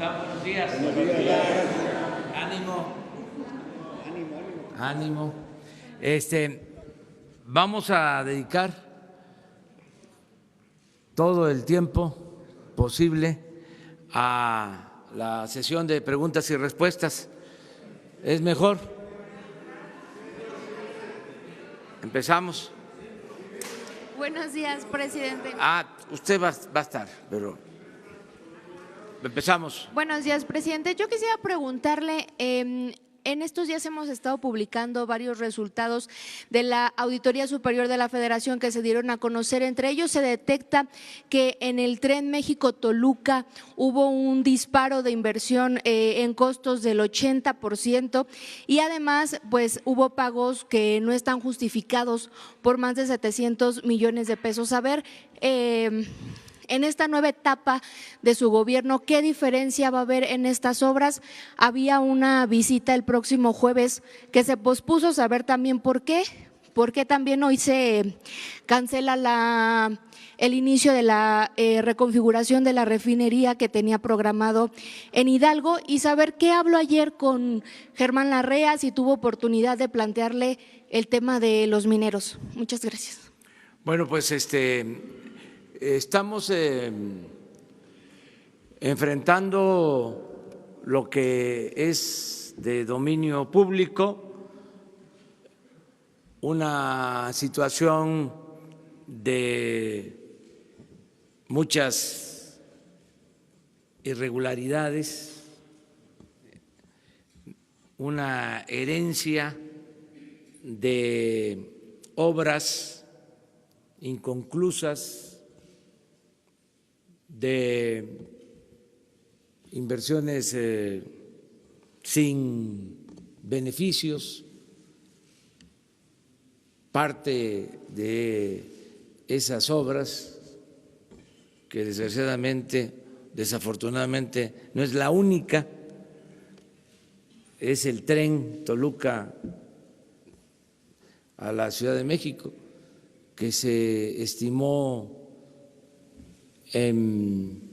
están? Buenos días. Buenos días. Ánimo. Ánimo. Vamos a dedicar todo el tiempo posible a la sesión de preguntas y respuestas. ¿Es mejor? Empezamos. Buenos días, presidente. Usted va a estar, pero empezamos. Buenos días, presidente. Yo quisiera preguntarle, en estos días hemos estado publicando varios resultados de la Auditoría Superior de la Federación que se dieron a conocer. Entre ellos se detecta que en el Tren México-Toluca hubo un disparo de inversión en costos del 80% y además pues hubo pagos que no están justificados por más de 700 millones de pesos. A ver, en esta nueva etapa de su gobierno, ¿qué diferencia va a haber en estas obras? Había una visita el próximo jueves que se pospuso, saber también por qué también hoy se cancela el inicio de la reconfiguración de la refinería que tenía programado en Hidalgo, y saber qué habló ayer con Germán Larrea, si tuvo oportunidad de plantearle el tema de los mineros. Muchas gracias. Bueno, pues estamos enfrentando lo que es de dominio público, una situación de muchas irregularidades, una herencia de obras inconclusas, de inversiones sin beneficios. Parte de esas obras, que desafortunadamente no es la única, es el tren Toluca a la Ciudad de México, que se estimó en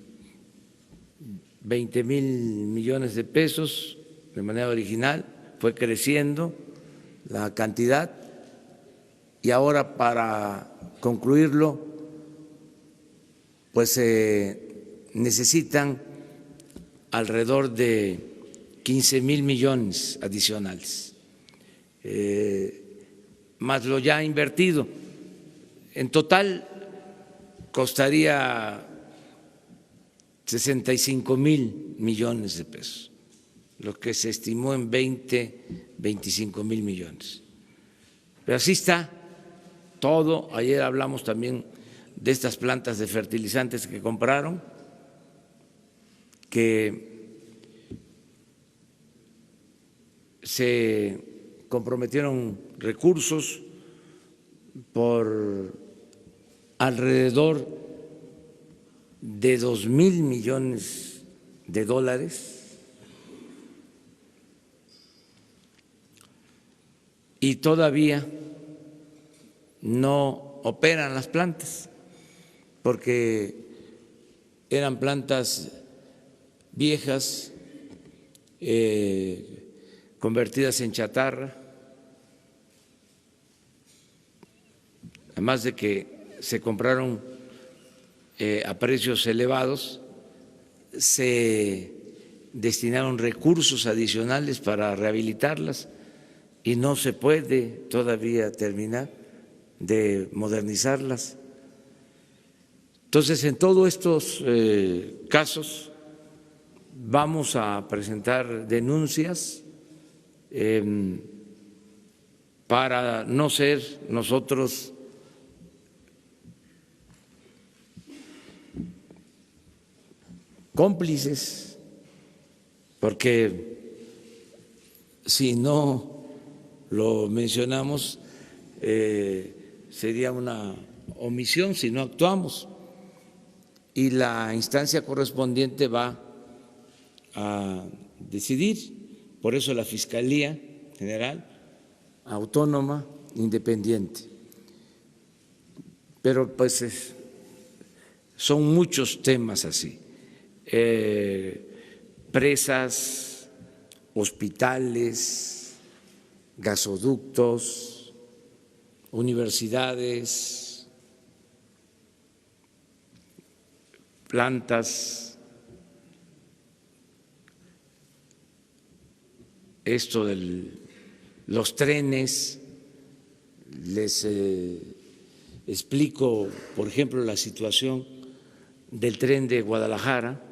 20,000 millones de pesos de manera original, fue creciendo la cantidad y ahora para concluirlo pues se necesitan alrededor de 15,000 millones adicionales, más lo ya invertido. En total costaría 65,000 millones de pesos, lo que se estimó en 25,000 millones. Pero así está todo. Ayer hablamos también de estas plantas de fertilizantes que compraron, que se comprometieron recursos por alrededor de 2,000 millones de dólares y todavía no operan las plantas porque eran plantas viejas, convertidas en chatarra, además de que se compraron a precios elevados, se destinaron recursos adicionales para rehabilitarlas y no se puede todavía terminar de modernizarlas. Entonces, en todos estos casos vamos a presentar denuncias para no ser nosotros cómplices, porque si no lo mencionamos sería una omisión si no actuamos, y la instancia correspondiente va a decidir. Por eso la Fiscalía General, autónoma, independiente. Pero pues son muchos temas así. presas, hospitales, gasoductos, universidades, plantas, esto de los trenes. Les explico, por ejemplo, la situación del tren de Guadalajara.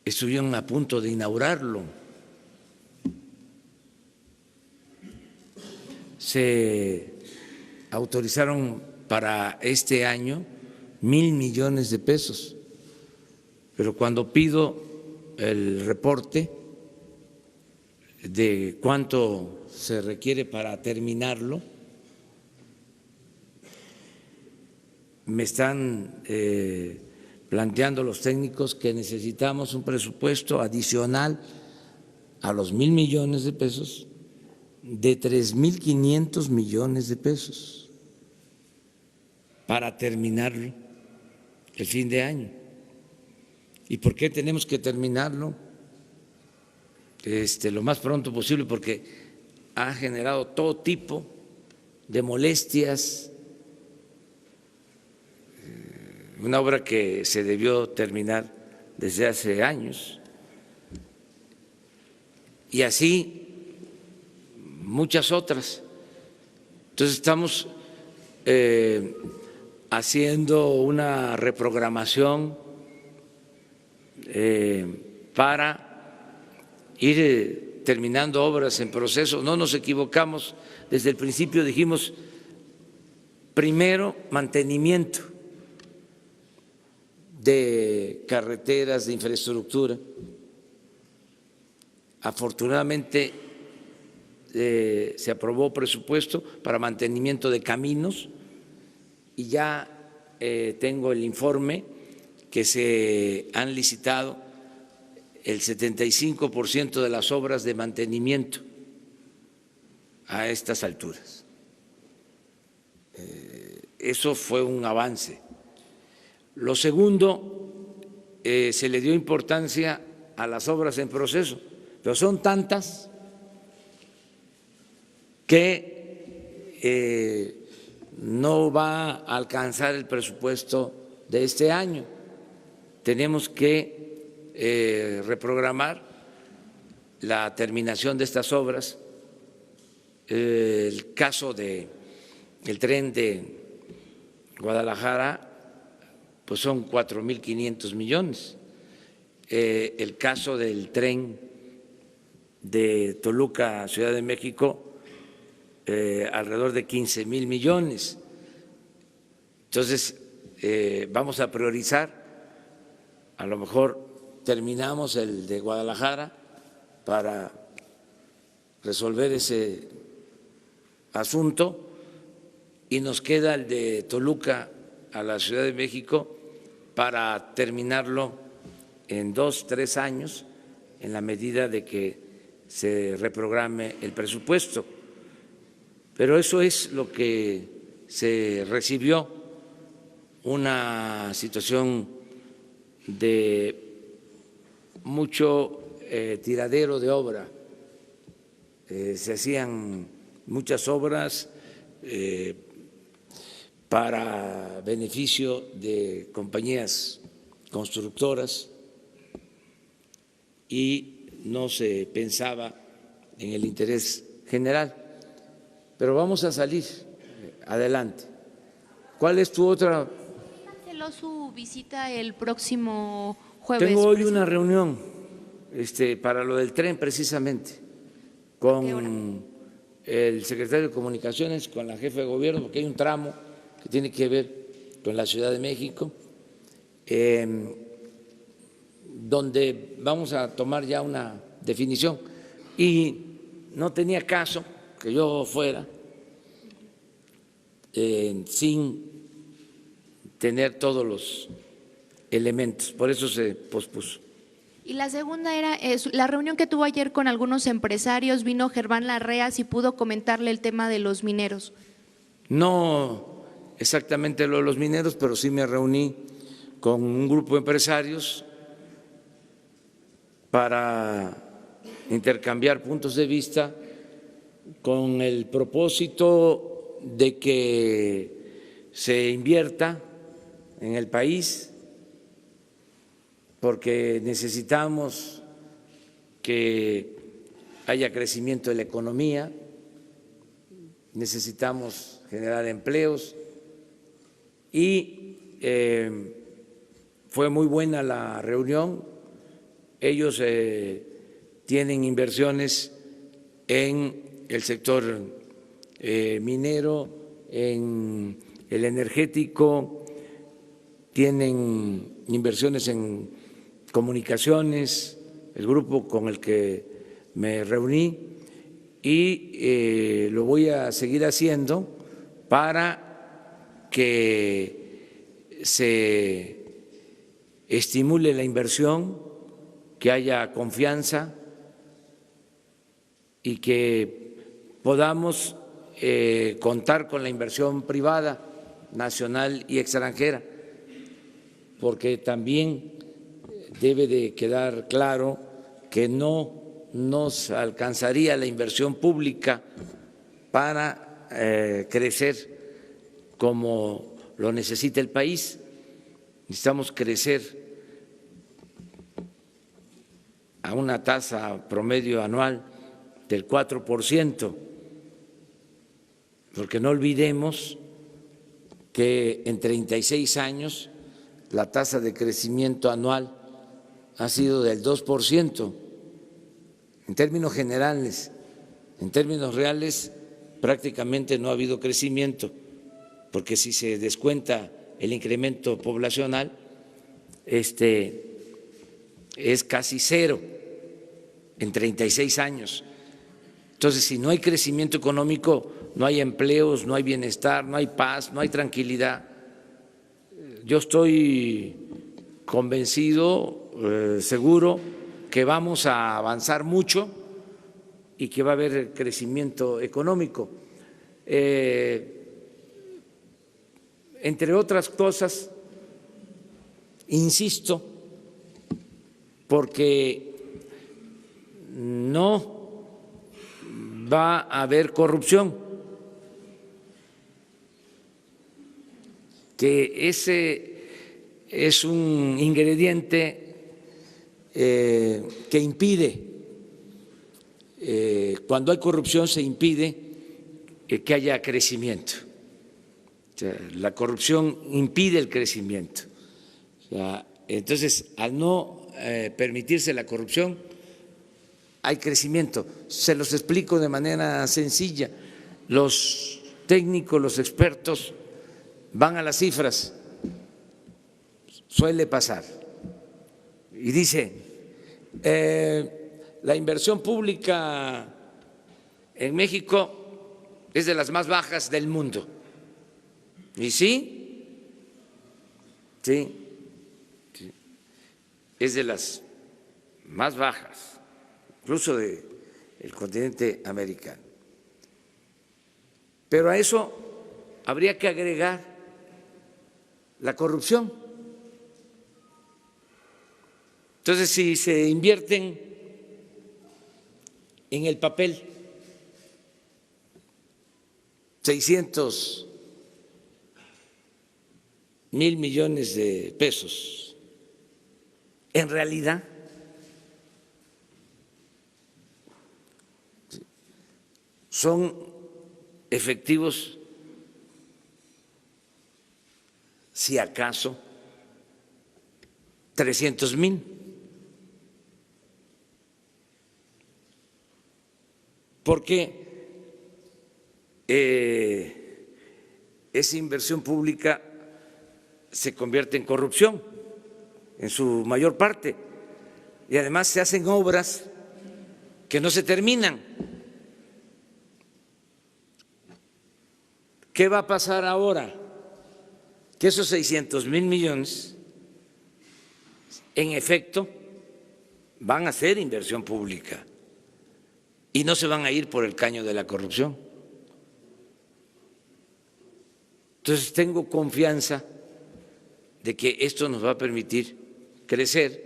Estuvieron a punto de inaugurarlo. Se autorizaron para este año 1,000 millones de pesos, pero cuando pido el reporte de cuánto se requiere para terminarlo, me están planteando los técnicos que necesitamos un presupuesto adicional a los 1,000 millones de pesos de 3,500 millones de pesos para terminarlo el fin de año. ¿Y por qué tenemos que terminarlo lo más pronto posible? Porque ha generado todo tipo de molestias, una obra que se debió terminar desde hace años, y así muchas otras. Entonces estamos haciendo una reprogramación para ir terminando obras en proceso. No nos equivocamos, desde el principio dijimos primero mantenimiento de carreteras, de infraestructura. Afortunadamente se aprobó presupuesto para mantenimiento de caminos y ya tengo el informe que se han licitado el 75% de las obras de mantenimiento a estas alturas. Eso fue un avance. Lo segundo, se le dio importancia a las obras en proceso, pero son tantas que no va a alcanzar el presupuesto de este año. Tenemos que reprogramar la terminación de estas obras. El caso del tren de Guadalajara, pues son 4,500 millones. El caso del tren de Toluca, Ciudad de México, alrededor de 15,000 millones. Entonces, vamos a priorizar. A lo mejor terminamos el de Guadalajara para resolver ese asunto y nos queda el de Toluca a la Ciudad de México para terminarlo en 2, 3 años, en la medida de que se reprograme el presupuesto. Pero eso es lo que se recibió, una situación de mucho tiradero de obra. Se hacían muchas obras para beneficio de compañías constructoras y no se pensaba en el interés general. Pero vamos a salir adelante. ¿Cuál es tu otra? Canceló su visita el próximo jueves. Tengo hoy una reunión para lo del tren precisamente con el secretario de Comunicaciones, con la jefa de gobierno, porque hay un tramo que tiene que ver con la Ciudad de México, donde vamos a tomar ya una definición. Y no tenía caso que yo fuera sin tener todos los elementos, por eso se pospuso. Y la segunda era la reunión que tuvo ayer con algunos empresarios. Vino Germán Larrea, y pudo comentarle el tema de los mineros. No exactamente lo de los mineros, pero sí me reuní con un grupo de empresarios para intercambiar puntos de vista con el propósito de que se invierta en el país, porque necesitamos que haya crecimiento de la economía, necesitamos generar empleos y fue muy buena la reunión. Ellos tienen inversiones en el sector minero, en el energético, tienen inversiones en comunicaciones, el grupo con el que me reuní, y lo voy a seguir haciendo para que se estimule la inversión, que haya confianza y que podamos contar con la inversión privada, nacional y extranjera, porque también debe de quedar claro que no nos alcanzaría la inversión pública para crecer como lo necesita el país. Necesitamos crecer a una tasa promedio anual del 4%, porque no olvidemos que en 36 años la tasa de crecimiento anual ha sido del 2%. En términos generales, en términos reales, prácticamente no ha habido crecimiento, porque si se descuenta el incremento poblacional, es casi cero en 36 años. Entonces, si no hay crecimiento económico, no hay empleos, no hay bienestar, no hay paz, no hay tranquilidad. Yo estoy convencido, seguro, que vamos a avanzar mucho y que va a haber crecimiento económico. Entre otras cosas, insisto, porque no va a haber corrupción, que ese es un ingrediente que impide, cuando hay corrupción se impide que haya crecimiento. O sea, la corrupción impide el crecimiento. O sea, entonces, al no permitirse la corrupción, hay crecimiento. Se los explico de manera sencilla. Los técnicos, los expertos van a las cifras, suele pasar, y dice, la inversión pública en México es de las más bajas del mundo. ¿Y sí? Sí, es de las más bajas, incluso del continente americano. Pero a eso habría que agregar la corrupción. Entonces, si se invierten en el papel 600,000 millones de pesos, en realidad son efectivos, si acaso, 300,000. Porque esa inversión pública se convierte en corrupción en su mayor parte, y además se hacen obras que no se terminan. ¿Qué va a pasar ahora? Que esos 600,000 millones en efecto van a ser inversión pública y no se van a ir por el caño de la corrupción. Entonces tengo confianza de que esto nos va a permitir crecer.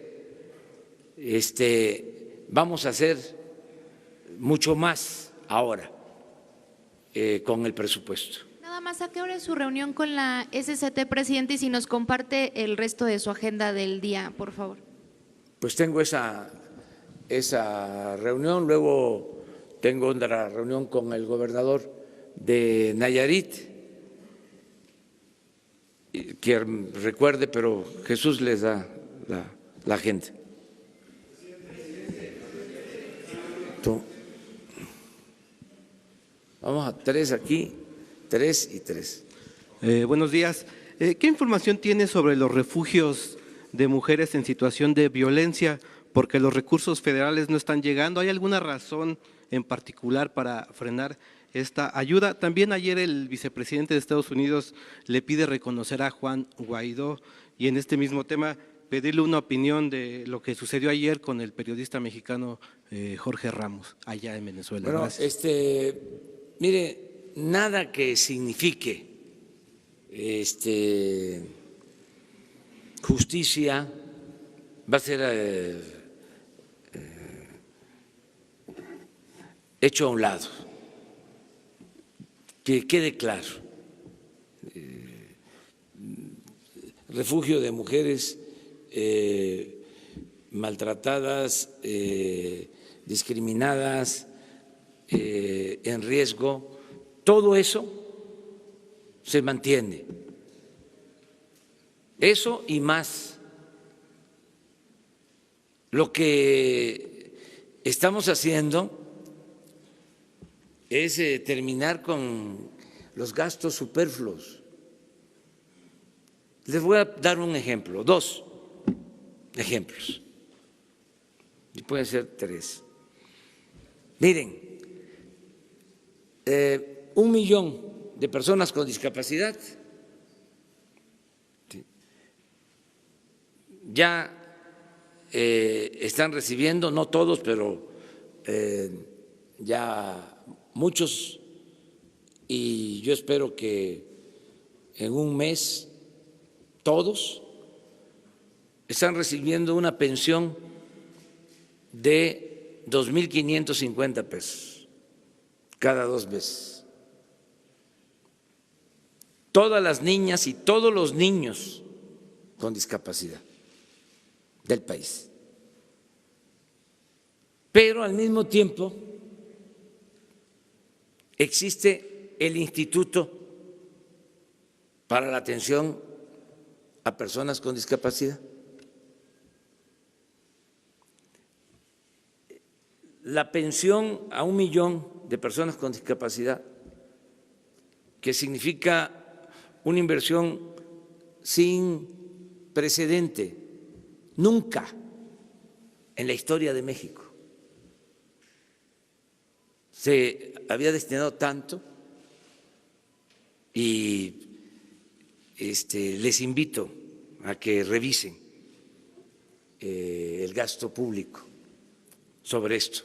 Vamos a hacer mucho más ahora con el presupuesto. Nada más, ¿a qué hora es su reunión con la SCT, presidente? Y si nos comparte el resto de su agenda del día, por favor. Pues tengo esa reunión, luego tengo otra reunión con el gobernador de Nayarit, que recuerde, pero Jesús les da la agenda. Vamos a 3 aquí, 3 y 3. Buenos días. ¿Qué información tiene sobre los refugios de mujeres en situación de violencia? Porque los recursos federales no están llegando. ¿Hay alguna razón en particular para frenar esta ayuda? También ayer el vicepresidente de Estados Unidos le pide reconocer a Juan Guaidó y en este mismo tema pedirle una opinión de lo que sucedió ayer con el periodista mexicano Jorge Ramos allá en Venezuela. Bueno, gracias. Mire, nada que signifique justicia va a ser hecho a un lado. Que quede claro. Refugio de mujeres maltratadas, discriminadas, en riesgo, todo eso se mantiene. Eso y más. Lo que estamos haciendo es terminar con los gastos superfluos. Les voy a dar un ejemplo, 2 ejemplos, y pueden ser 3. Miren, 1 millón de personas con discapacidad ya están recibiendo, no todos, pero ya muchos, y yo espero que en un mes todos están recibiendo una pensión de 2.550 pesos cada 2 meses. Todas las niñas y todos los niños con discapacidad del país. Pero al mismo tiempo existe el Instituto para la Atención a Personas con Discapacidad. La pensión a 1 millón de personas con discapacidad, que significa una inversión sin precedente, nunca en la historia de México se había destinado tanto, y les invito a que revisen el gasto público sobre esto.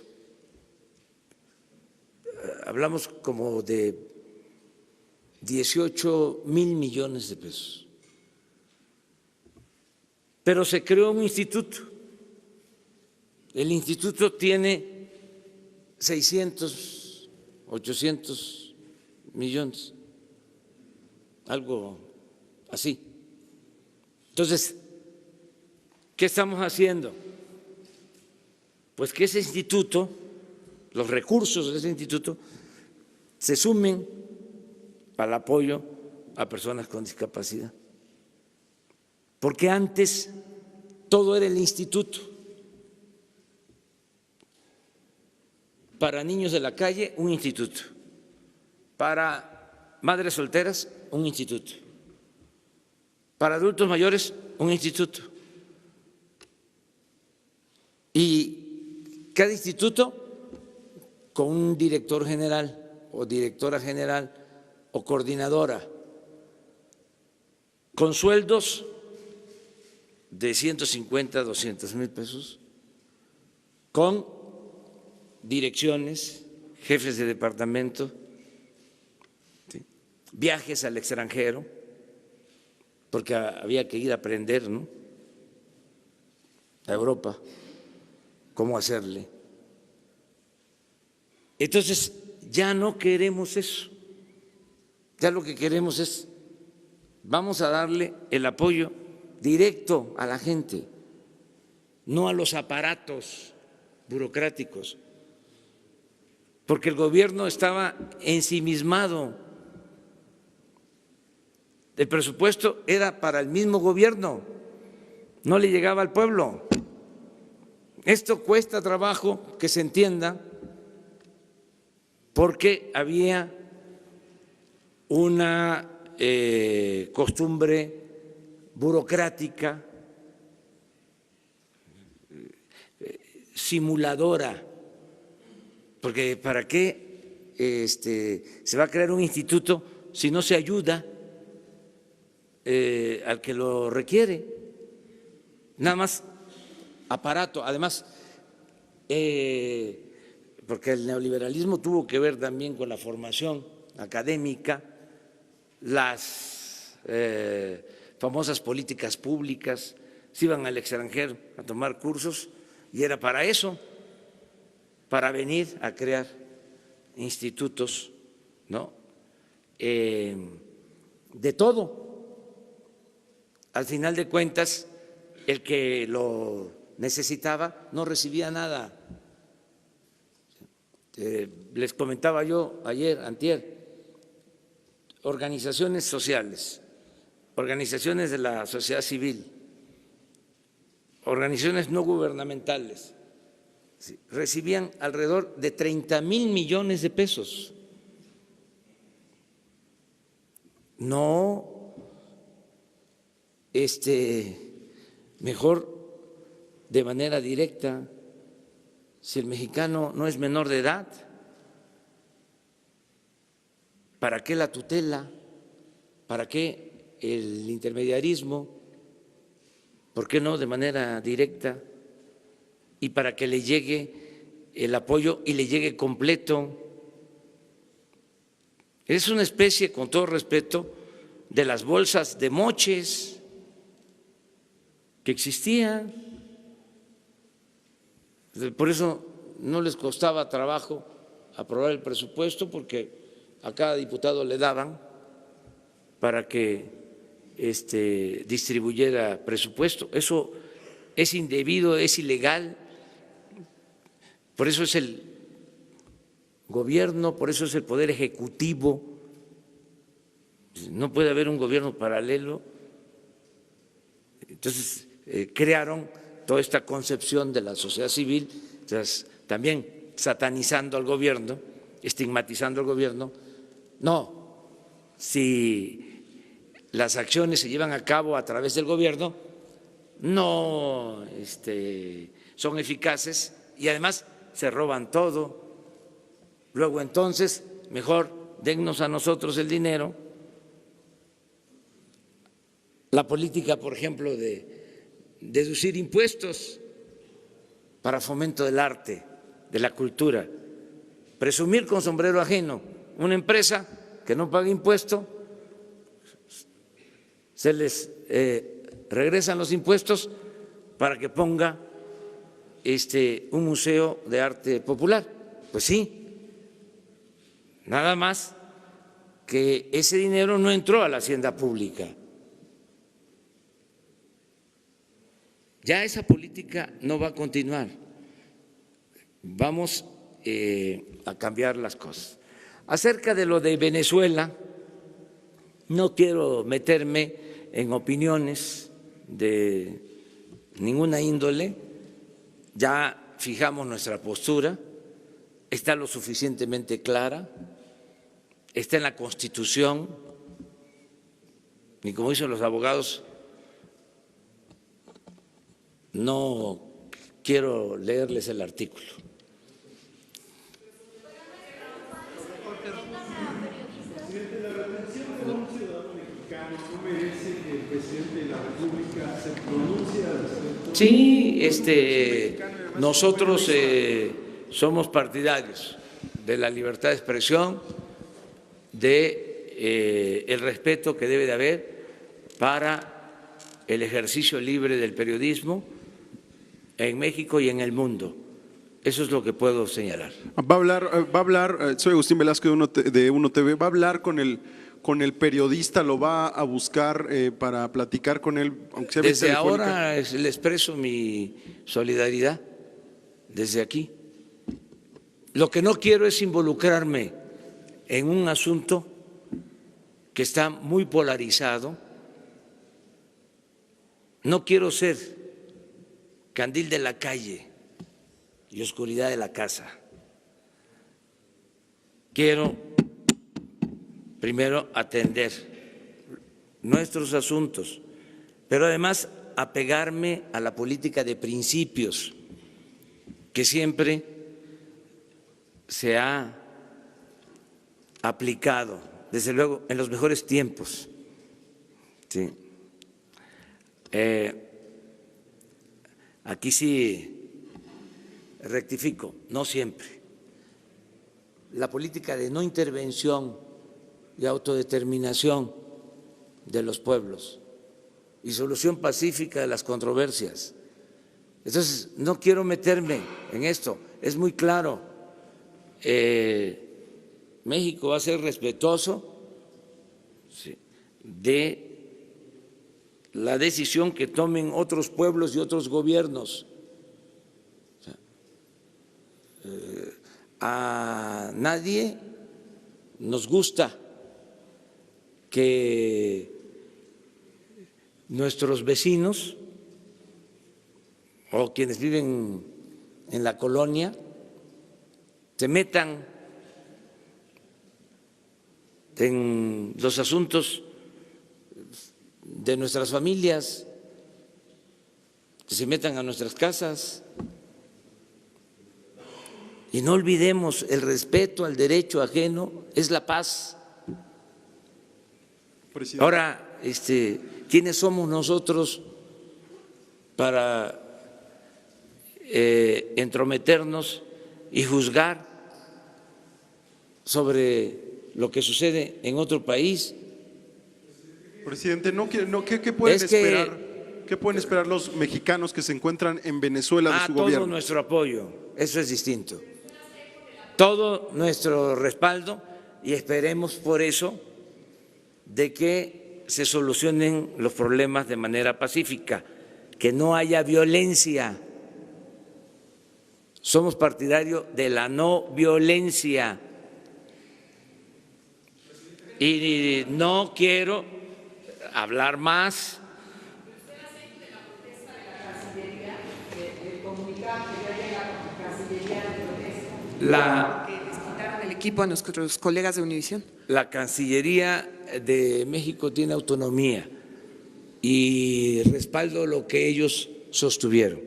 Hablamos como de 18.000 millones de pesos. Pero se creó un instituto. El instituto tiene 600, 800 millones, algo así. Entonces, ¿qué estamos haciendo? Pues que ese instituto, los recursos de ese instituto, se sumen al apoyo a personas con discapacidad. Porque antes todo era el instituto. Para niños de la calle, un instituto. Para madres solteras, un instituto. Para adultos mayores, un instituto. Y cada instituto con un director general o directora general o coordinadora, con sueldos de 150 a 200,000 pesos, con direcciones, jefes de departamento, ¿sí?, viajes al extranjero, porque había que ir a aprender, ¿no?, a Europa cómo hacerle. Entonces, ya no queremos eso. Ya lo que queremos es, vamos a darle el apoyo directo a la gente, no a los aparatos burocráticos, porque el gobierno estaba ensimismado. El presupuesto era para el mismo gobierno, no le llegaba al pueblo. Esto cuesta trabajo que se entienda, porque había una costumbre burocrática, simuladora, porque ¿para qué se va a crear un instituto si no se ayuda al que lo requiere? Nada más aparato. Además, porque el neoliberalismo tuvo que ver también con la formación académica, las famosas políticas públicas, se iban al extranjero a tomar cursos y era para eso, para venir a crear institutos, ¿no?, de todo. Al final de cuentas, el que lo necesitaba no recibía nada. Les comentaba yo ayer, antier, organizaciones sociales, organizaciones de la sociedad civil, organizaciones no gubernamentales, recibían alrededor de 30,000 millones de pesos. No, mejor de manera directa. Si el mexicano no es menor de edad, ¿para qué la tutela? ¿Para qué el intermediarismo? ¿Por qué no de manera directa? Y para que le llegue el apoyo y le llegue completo. Es una especie, con todo respeto, de las bolsas de moches que existían. Por eso no les costaba trabajo aprobar el presupuesto, porque a cada diputado le daban para que distribuyera presupuesto. Eso es indebido, es ilegal. Por eso es el gobierno, por eso es el poder ejecutivo. No puede haber un gobierno paralelo. Entonces crearon toda esta concepción de la sociedad civil, también satanizando al gobierno, estigmatizando al gobierno. No, si las acciones se llevan a cabo a través del gobierno, no son eficaces y además se roban todo. Luego entonces, mejor dennos a nosotros el dinero. La política, por ejemplo, de deducir impuestos para fomento del arte, de la cultura, presumir con sombrero ajeno. Una empresa que no paga impuesto, se les regresan los impuestos para que ponga un museo de arte popular. Pues sí, nada más que ese dinero no entró a la hacienda pública. Ya esa política no va a continuar. Vamos a cambiar las cosas. Acerca de lo de Venezuela, no quiero meterme en opiniones de ninguna índole. Ya fijamos nuestra postura, está lo suficientemente clara, está en la Constitución, y como dicen los abogados, no quiero leerles el artículo. La retención de un ciudadano mexicano no merece que el presidente de la República se pronuncie al respecto. Sí, nosotros somos partidarios de la libertad de expresión, de el respeto que debe de haber para el ejercicio libre del periodismo en México y en el mundo. Eso es lo que puedo señalar. Va a hablar, soy Agustín Velasco de Uno TV, va a hablar con el periodista, lo va a buscar para platicar con él, aunque sea vía Desde telefónica. ahora le expreso mi solidaridad, desde aquí. Lo que no quiero es involucrarme en un asunto que está muy polarizado. No quiero ser candil de la calle y oscuridad de la casa. Quiero primero atender nuestros asuntos, pero además apegarme a la política de principios que siempre se ha aplicado, desde luego, en los mejores tiempos. Sí. Aquí sí rectifico, no siempre. La política de no intervención y autodeterminación de los pueblos y solución pacífica de las controversias. Entonces, no quiero meterme en esto, es muy claro. México va a ser respetuoso de la decisión que tomen otros pueblos y otros gobiernos. A nadie nos gusta que nuestros vecinos o quienes viven en la colonia se metan en los asuntos de nuestras familias, que se metan a nuestras casas. Y no olvidemos, el respeto al derecho ajeno es la paz. Presidente. Ahora, ¿quiénes somos nosotros para entrometernos y juzgar sobre lo que sucede en otro país? Presidente, ¿qué pueden Es que- esperar? ¿Qué pueden esperar los mexicanos que se encuentran en Venezuela de su Todo gobierno? nuestro apoyo, eso es distinto. Todo nuestro respaldo y esperemos por eso de que se solucionen los problemas de manera pacífica, que no haya violencia. Somos partidarios de la no violencia y no quiero hablar más. Que les quitaron el equipo a nuestros colegas de Univisión. La Cancillería de México tiene autonomía y respaldo lo que ellos sostuvieron.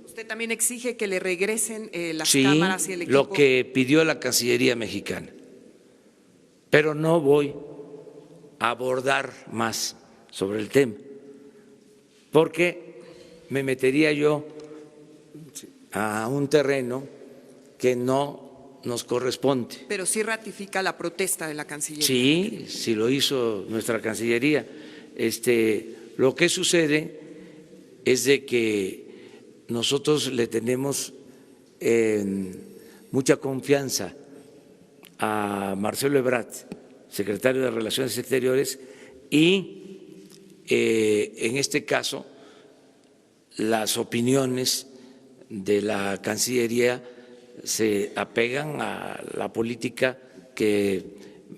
Usted también exige que le regresen las Sí, cámaras y el equipo. lo que pidió la Cancillería mexicana, pero no voy a abordar más sobre el tema, porque me metería yo a un terreno que no nos corresponde. Pero sí ratifica la protesta de la Cancillería. Sí, sí lo hizo nuestra Cancillería. Lo que sucede es de que nosotros le tenemos mucha confianza a Marcelo Ebrard, secretario de Relaciones Exteriores, y en este caso las opiniones de la Cancillería se apegan a la política que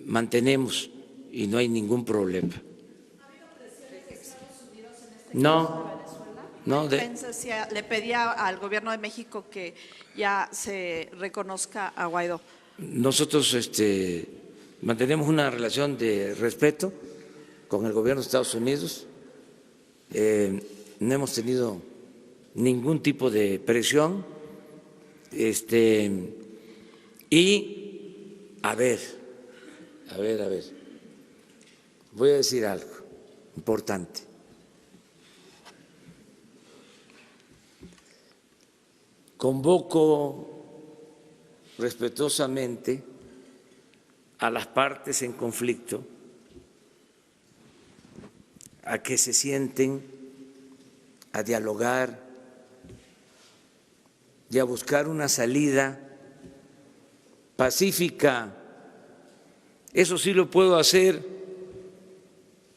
mantenemos y no hay ningún problema. No, no, le pedía al gobierno de México que ya se reconozca a Guaidó. nosotros mantenemos una relación de respeto con el gobierno de Estados Unidos. No hemos tenido ningún tipo de presión. Y a ver, voy a decir algo importante. Convoco respetuosamente a las partes en conflicto a que se sienten a dialogar y a buscar una salida pacífica. Eso sí lo puedo hacer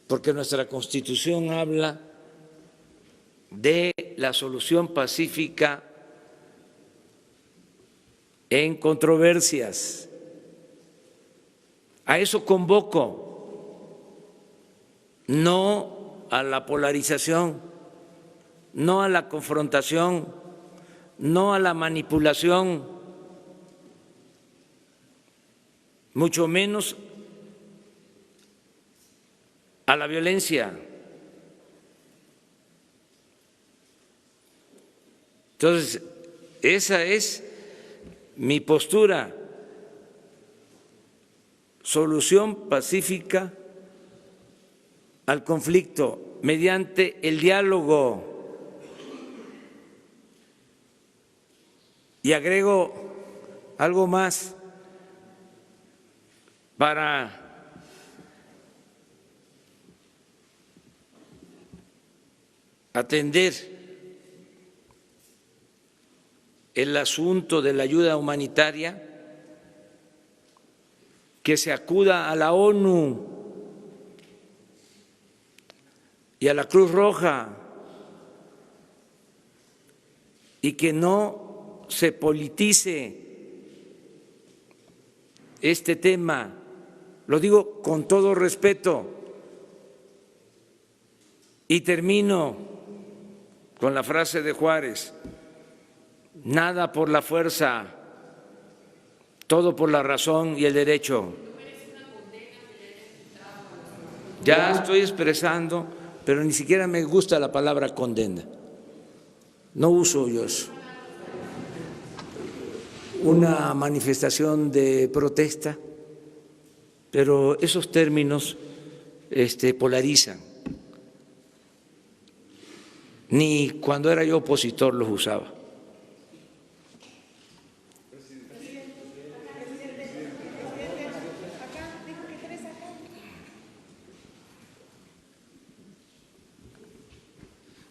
porque nuestra Constitución habla de la solución pacífica en controversias. A eso convoco, no a la polarización, no a la confrontación, no a la manipulación, mucho menos a la violencia. Entonces, esa es mi postura: solución pacífica al conflicto mediante el diálogo. Y agrego algo más para atender el asunto de la ayuda humanitaria, que se acuda a la ONU y a la Cruz Roja y que no se politice este tema. Lo digo con todo respeto y termino con la frase de Juárez: nada por la fuerza, todo por la razón y el derecho. Ya estoy expresando, pero ni siquiera me gusta la palabra condena. No uso yo eso. Una manifestación de protesta, pero esos términos polarizan. Ni cuando era yo opositor los usaba.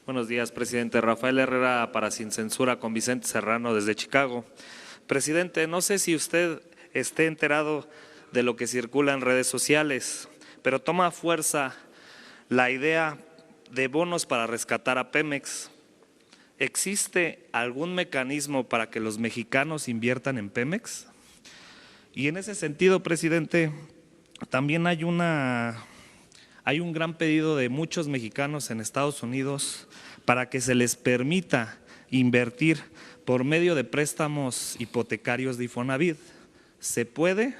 Buenos días, presidente. Rafael Herrera para Sin Censura con Vicente Serrano desde Chicago. Presidente, no sé si usted esté enterado de lo que circula en redes sociales, pero toma fuerza la idea de bonos para rescatar a Pemex. ¿Existe algún mecanismo para que los mexicanos inviertan en Pemex? Y en ese sentido, presidente, también hay un gran pedido de muchos mexicanos en Estados Unidos para que se les permita invertir por medio de préstamos hipotecarios de Infonavit. ¿Se puede?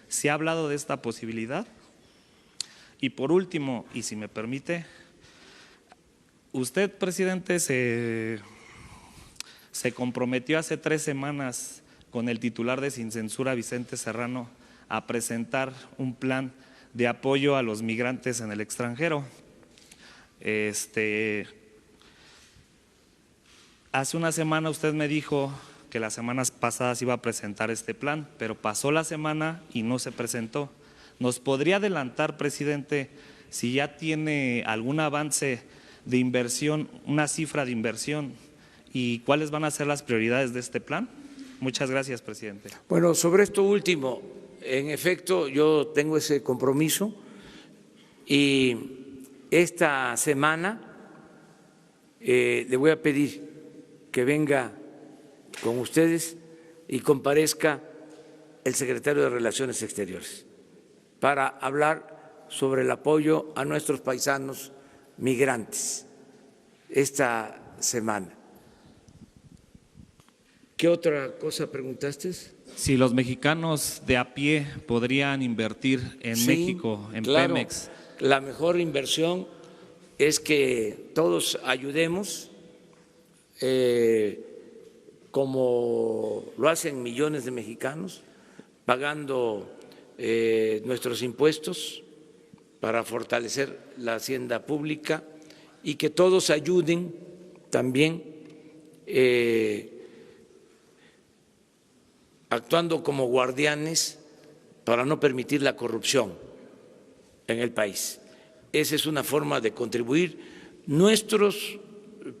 ¿Se ha hablado de esta posibilidad? Y por último, y si me permite, usted, presidente, se comprometió hace 3 semanas con el titular de Sin Censura, Vicente Serrano, a presentar un plan de apoyo a los migrantes en el extranjero. Hace una semana usted me dijo que las semanas pasadas iba a presentar este plan, pero pasó la semana y no se presentó. ¿Nos podría adelantar, presidente, si ya tiene algún avance de inversión, una cifra de inversión, y cuáles van a ser las prioridades de este plan? Muchas gracias, presidente. Bueno, sobre esto último, en efecto, yo tengo ese compromiso y esta semana le voy a pedir que venga con ustedes y comparezca el secretario de Relaciones Exteriores para hablar sobre el apoyo a nuestros paisanos migrantes esta semana. ¿Qué otra cosa preguntaste? Si los mexicanos de a pie podrían invertir en México, en claro, Pemex. La mejor inversión es que todos ayudemos, como lo hacen millones de mexicanos, pagando nuestros impuestos para fortalecer la hacienda pública, y que todos ayuden también actuando como guardianes para no permitir la corrupción en el país. esa es una forma de contribuir. Nuestros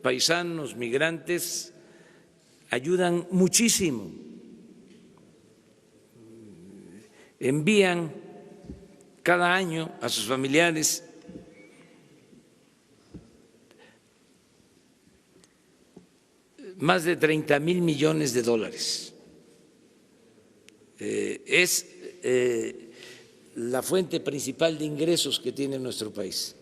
paisanos migrantes ayudan muchísimo, envían cada año a sus familiares más de 30,000 millones de dólares. Es la fuente principal de ingresos que tiene nuestro país.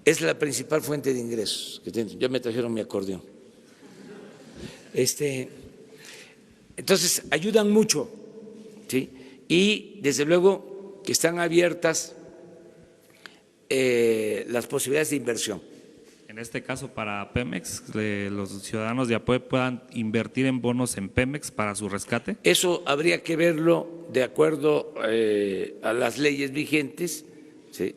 Es la principal fuente de ingresos que tiene. Ya me trajeron mi acordeón. Entonces, ayudan mucho, ¿sí? Y desde luego que están abiertas las posibilidades de inversión. En este caso, para Pemex, los ciudadanos de Apoe puedan invertir en bonos en Pemex para su rescate. Eso habría que verlo de acuerdo a las leyes vigentes, ¿sí?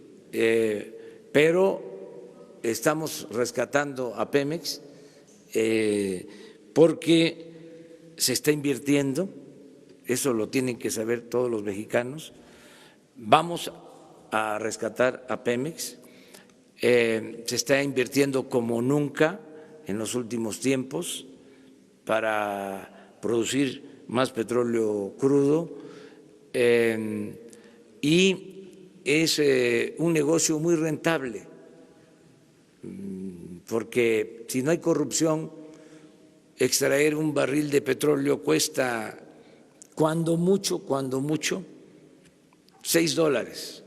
Pero estamos rescatando a Pemex porque se está invirtiendo, eso lo tienen que saber todos los mexicanos. Vamos a rescatar a Pemex. Se está invirtiendo como nunca en los últimos tiempos para producir más petróleo crudo y es un negocio muy rentable porque si no hay corrupción, extraer un barril de petróleo cuesta cuando mucho, $6.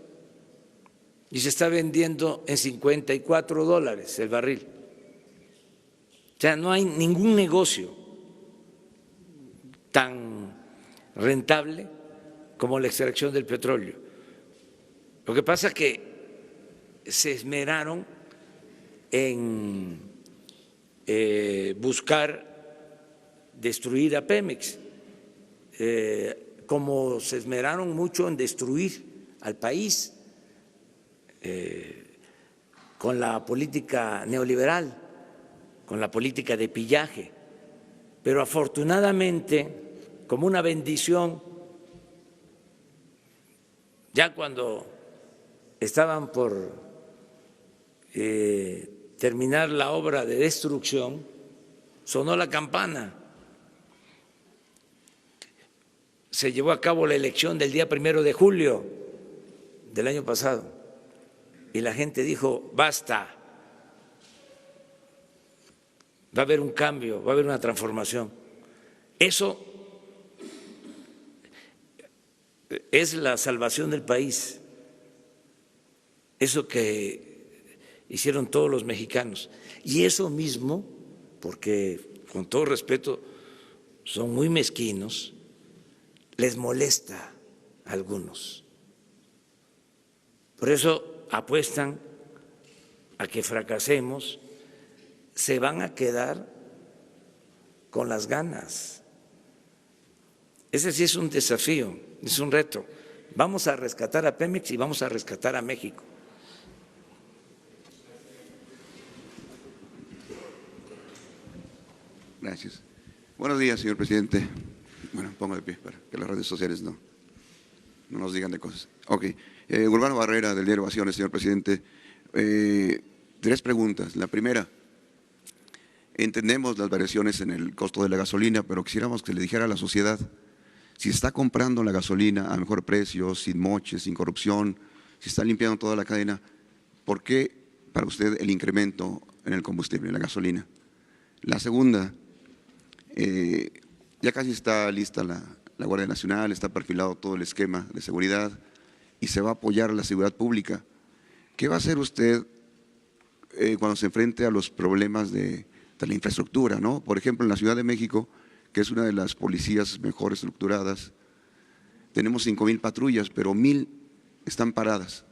Y se está vendiendo en $54 el barril. O sea, no hay ningún negocio tan rentable como la extracción del petróleo. Lo que pasa es que se esmeraron en buscar destruir a Pemex, como se esmeraron mucho en destruir al país. Con la política neoliberal, con la política de pillaje, pero afortunadamente, como una bendición, ya cuando estaban por terminar la obra de destrucción, sonó la campana. Se llevó a cabo la elección del día 1 de julio del año pasado. Y la gente dijo, basta, va a haber un cambio, va a haber una transformación. Eso es la salvación del país, eso que hicieron todos los mexicanos. Y eso mismo, porque con todo respeto son muy mezquinos, les molesta a algunos. Por eso apuestan a que fracasemos, se van a quedar con las ganas. Ese sí es un desafío, es un reto. Vamos a rescatar a Pemex y vamos a rescatar a México. Gracias. Buenos días, señor presidente. Bueno, pongo de pie para que las redes sociales no nos digan de cosas. Ok. Urbano Barrera, del diario Ovaciones, señor presidente. 3 preguntas. La primera, entendemos las variaciones en el costo de la gasolina, pero quisiéramos que se le dijera a la sociedad si está comprando la gasolina a mejor precio, sin moches, sin corrupción, si está limpiando toda la cadena, ¿por qué para usted el incremento en el combustible, en la gasolina? La segunda, ya casi está lista la Guardia Nacional, está perfilado todo el esquema de seguridad y se va a apoyar a la seguridad pública. ¿Qué va a hacer usted cuando se enfrente a los problemas de la infraestructura, ¿no? Por ejemplo, en la Ciudad de México, que es una de las policías mejor estructuradas, tenemos 5,000 patrullas, pero 1,000 están paradas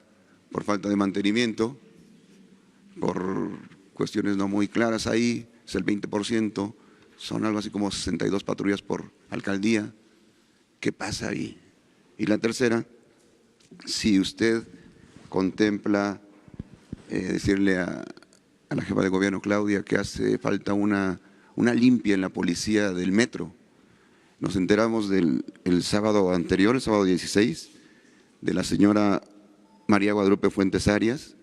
por falta de mantenimiento, por cuestiones no muy claras ahí, es el 20%, son algo así como 62 patrullas por alcaldía. ¿Qué pasa ahí? Y la tercera, si usted contempla decirle a la jefa de gobierno, Claudia, que hace falta una limpia en la policía del metro. Nos enteramos el sábado anterior, el sábado 16, de la señora María Guadalupe Fuentes Arias,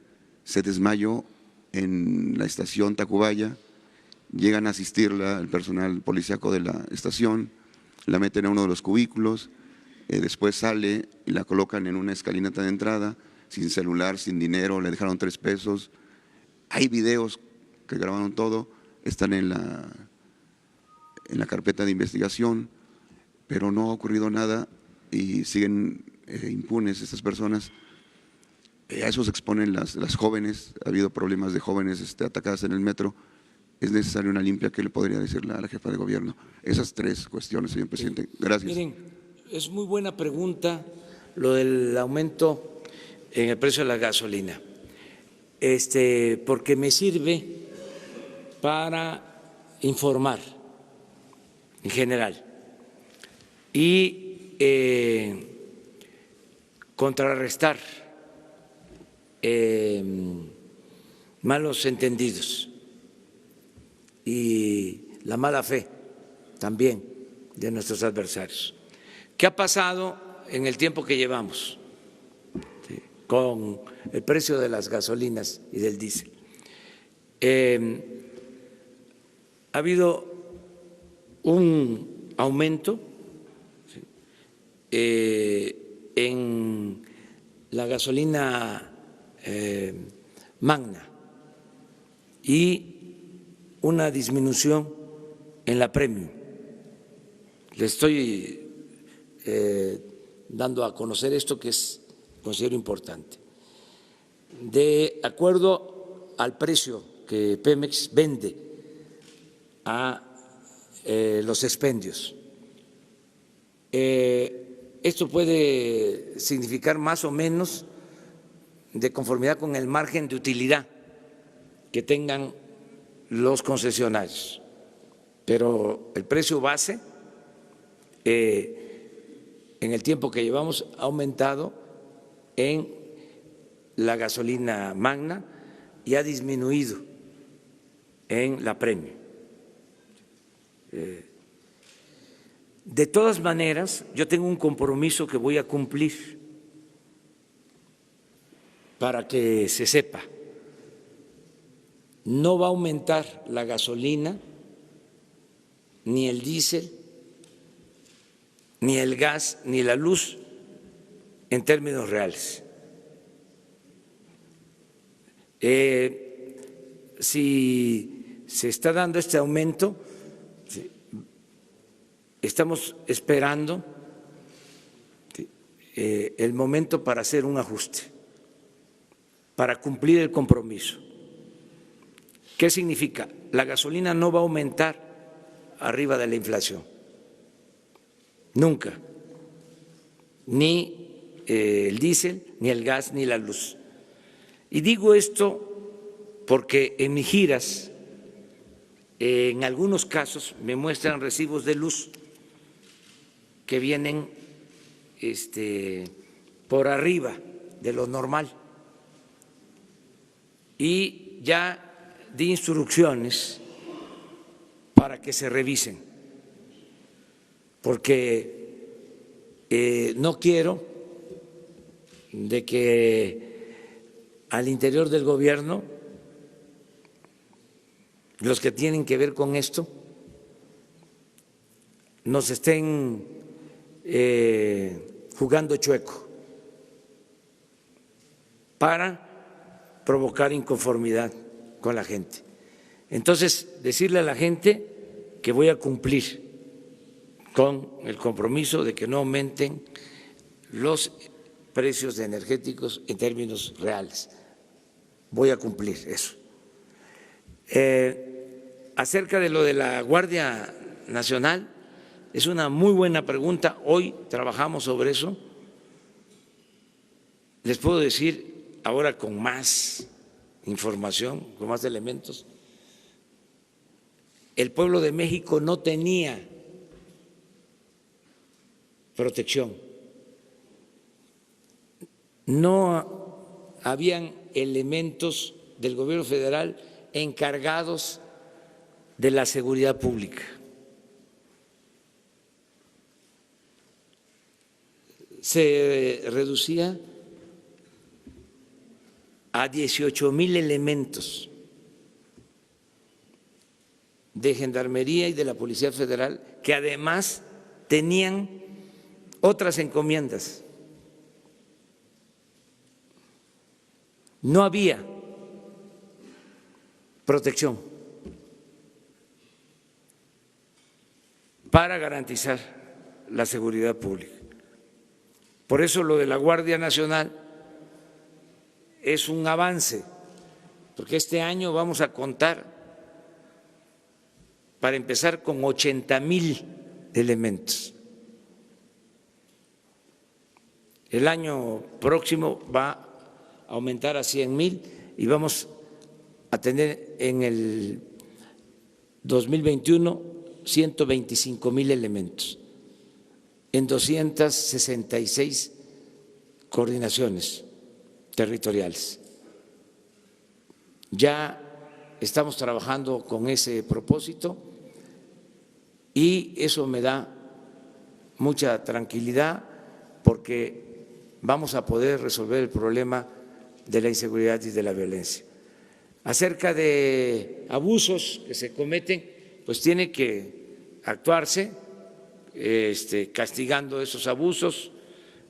se desmayó en la estación Tacubaya, llegan a asistirla el personal policíaco de la estación, la meten a uno de los cubículos, después sale y la colocan en una escalinata de entrada, sin celular, sin dinero, le dejaron 3 pesos. Hay videos que grabaron todo, están en la carpeta de investigación, pero no ha ocurrido nada y siguen impunes estas personas. A eso se exponen las jóvenes, ha habido problemas de jóvenes atacadas en el metro. Es necesaria una limpia. ¿Qué le podría decirle a la jefa de gobierno? Esas 3 cuestiones, señor presidente. Gracias. Miren, es muy buena pregunta lo del aumento en el precio de la gasolina, porque me sirve para informar en general y contrarrestar malos entendidos y la mala fe también de nuestros adversarios. ¿Qué ha pasado en el tiempo que llevamos con el precio de las gasolinas y del diésel? Ha habido un aumento en la gasolina magna y una disminución en la premium. Le estoy dando a conocer esto que considero importante. De acuerdo al precio que Pemex vende a los expendios, esto puede significar más o menos de conformidad con el margen de utilidad que tengan los concesionarios, pero el precio base en el tiempo que llevamos ha aumentado en la gasolina magna y ha disminuido en la premium. De todas maneras, yo tengo un compromiso que voy a cumplir para que se sepa. No va a aumentar la gasolina, ni el diésel, ni el gas, ni la luz en términos reales. Si se está dando este aumento, estamos esperando el momento para hacer un ajuste, para cumplir el compromiso. ¿Qué significa? La gasolina no va a aumentar arriba de la inflación, nunca, ni el diésel, ni el gas, ni la luz. Y digo esto porque en mis giras, en algunos casos me muestran recibos de luz que vienen por arriba de lo normal. Y ya di instrucciones para que se revisen, porque no quiero de que al interior del gobierno los que tienen que ver con esto nos estén jugando chueco para provocar inconformidad con la gente. Entonces, decirle a la gente que voy a cumplir con el compromiso de que no aumenten los precios de energéticos en términos reales. Voy a cumplir eso. Acerca de lo de la Guardia Nacional, es una muy buena pregunta. Hoy trabajamos sobre eso. Les puedo decir ahora con más información, con más elementos. El pueblo de México no tenía protección. No habían elementos del gobierno federal encargados de la seguridad pública. se reducía a 18,000 elementos de Gendarmería y de la Policía Federal, que además tenían otras encomiendas. No había protección para garantizar la seguridad pública. Por eso lo de la Guardia Nacional es un avance, porque este año vamos a contar, para empezar, con 80,000 elementos. El año próximo va a aumentar a 100,000 y vamos a tener en el 2021 125,000 elementos en 266 coordinaciones territoriales. Ya estamos trabajando con ese propósito y eso me da mucha tranquilidad porque vamos a poder resolver el problema de la inseguridad y de la violencia. Acerca de abusos que se cometen, pues tiene que actuarse castigando esos abusos.